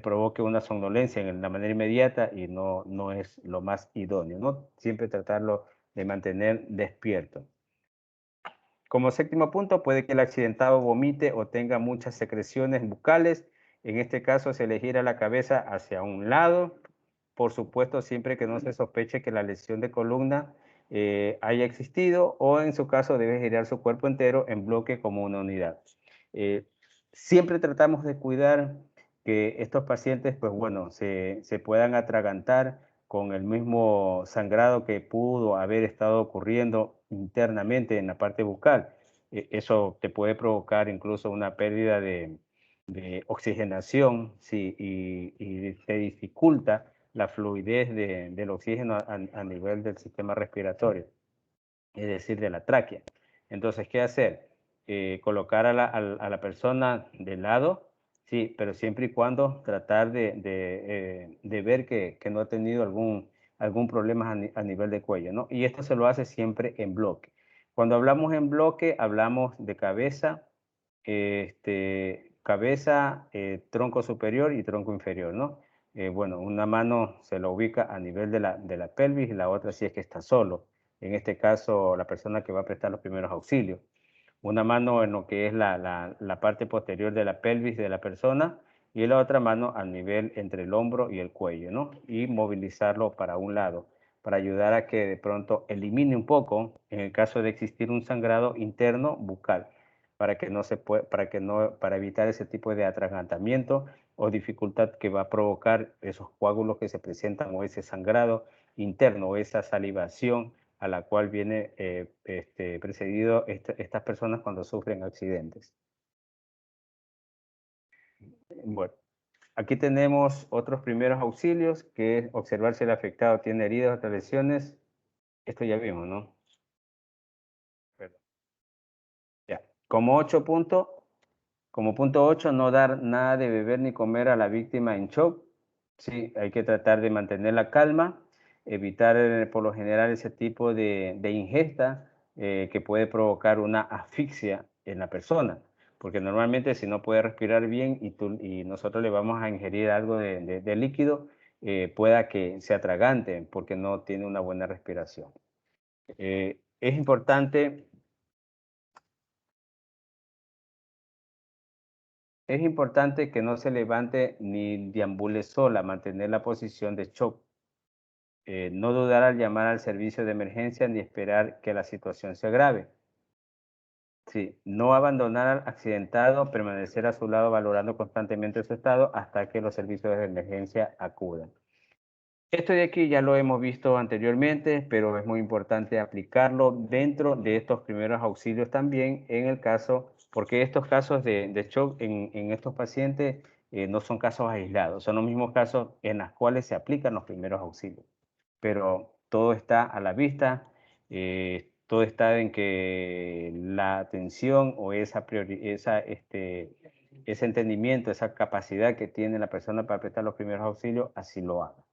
provoque una somnolencia en la manera inmediata y no es lo más idóneo, ¿no? Siempre tratarlo de mantener despierto. Como séptimo punto, puede que el accidentado vomite o tenga muchas secreciones bucales. En este caso, se le gira la cabeza hacia un lado. Por supuesto, siempre que no se sospeche que la lesión de columna haya existido, o en su caso debe girar su cuerpo entero en bloque como una unidad. Siempre tratamos de cuidar que estos pacientes, pues bueno, se puedan atragantar con el mismo sangrado que pudo haber estado ocurriendo internamente en la parte bucal. Eso te puede provocar incluso una pérdida de oxigenación, sí, y te dificulta la fluidez del oxígeno a nivel del sistema respiratorio, es decir, de la tráquea. Entonces, ¿qué hacer? Colocar a la persona de lado, sí, pero siempre y cuando tratar de ver que no ha tenido algún problema a nivel de cuello, ¿no? Y esto se lo hace siempre en bloque. Cuando hablamos en bloque, hablamos de cabeza, tronco superior y tronco inferior, ¿no? Bueno, una mano se lo ubica a nivel de la pelvis y la otra si es que está solo. En este caso, la persona que va a prestar los primeros auxilios. Una mano en lo que es la parte posterior de la pelvis de la persona y la otra mano al nivel entre el hombro y el cuello, ¿no? Y movilizarlo para un lado, para ayudar a que de pronto elimine un poco, en el caso de existir un sangrado interno bucal, para evitar ese tipo de atragantamiento o dificultad que va a provocar esos coágulos que se presentan o ese sangrado interno o esa salivación a la cual viene precedido estas personas cuando sufren accidentes. Bueno, aquí tenemos otros primeros auxilios, que es observar si el afectado tiene heridas o otras lesiones. Esto ya vimos, ¿no? Perdón. Ya. Como punto 8, no dar nada de beber ni comer a la víctima en shock. Sí, hay que tratar de mantener la calma, evitar por lo general ese tipo de ingesta que puede provocar una asfixia en la persona, porque normalmente si no puede respirar bien y nosotros le vamos a ingerir algo de líquido, pueda que se atragante porque no tiene una buena respiración. Es importante que no se levante ni deambule sola, mantener la posición de shock. No dudar al llamar al servicio de emergencia ni esperar que la situación se agrave. Sí, no abandonar al accidentado, permanecer a su lado valorando constantemente su estado hasta que los servicios de emergencia acudan. Esto de aquí ya lo hemos visto anteriormente, pero es muy importante aplicarlo dentro de estos primeros auxilios también en el caso, porque estos casos de shock en estos pacientes no son casos aislados, son los mismos casos en los cuales se aplican los primeros auxilios. Pero todo está a la vista, todo está en que la atención o ese entendimiento, esa capacidad que tiene la persona para prestar los primeros auxilios, así lo haga.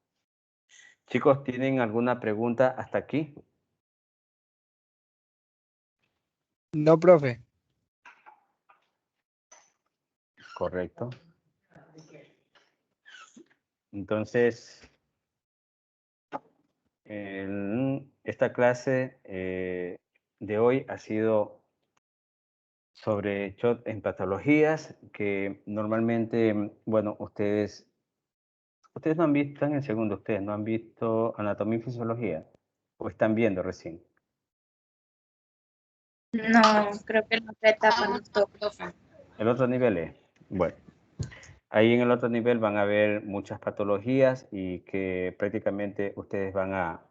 Chicos, ¿tienen alguna pregunta hasta aquí? No, profe. Correcto. Entonces, esta clase de hoy ha sido sobre SHOT en patologías que normalmente, bueno, ustedes no han visto, están en segundo, ustedes no han visto anatomía y fisiología o están viendo recién. No, creo que en otra etapa nos toca. El otro nivel es, bueno, ahí en el otro nivel van a ver muchas patologías y que prácticamente ustedes van a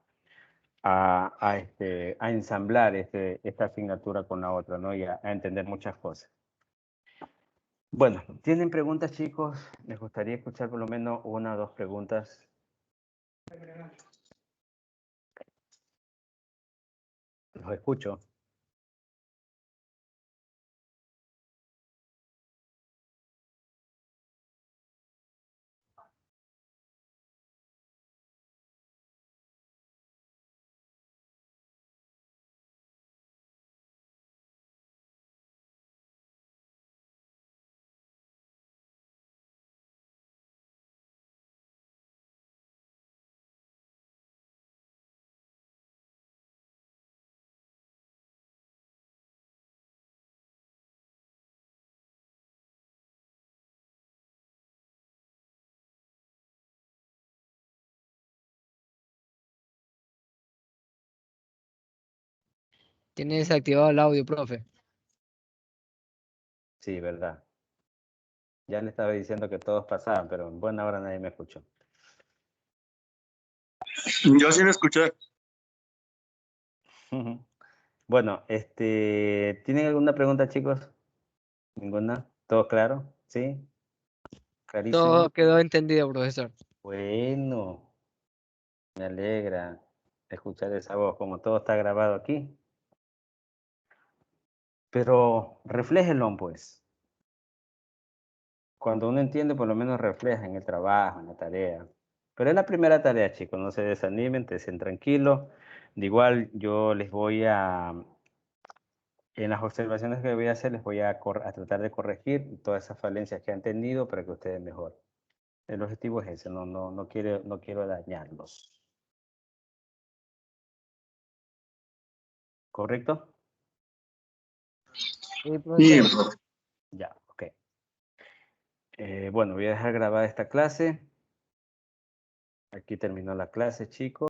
ensamblar esta asignatura con la otra, ¿no? Y a entender muchas cosas. Bueno, ¿tienen preguntas, chicos? Les gustaría escuchar por lo menos una o dos preguntas. Los escucho. Tiene desactivado el audio, profe. Sí, verdad. Ya le estaba diciendo que todos pasaban, pero en buena hora nadie me escuchó. Yo sí lo escuché. Bueno, ¿tienen alguna pregunta, chicos? ¿Ninguna? ¿Todo claro? ¿Sí? ¿Clarísimo? Todo quedó entendido, profesor. Bueno, me alegra escuchar esa voz, como todo está grabado aquí. Pero refléjenlo, pues. Cuando uno entiende, por lo menos refleja en el trabajo, en la tarea. Pero es la primera tarea, chicos, no se desanimen, estén tranquilos. De igual, yo les voy en las observaciones que voy a hacer, les voy a tratar de corregir todas esas falencias que han tenido para que ustedes mejoren. El objetivo es ese, no quiero dañarlos. ¿Correcto? Sí, profesor. Ya, ok. Bueno, voy a dejar grabada esta clase. Aquí terminó la clase, chicos.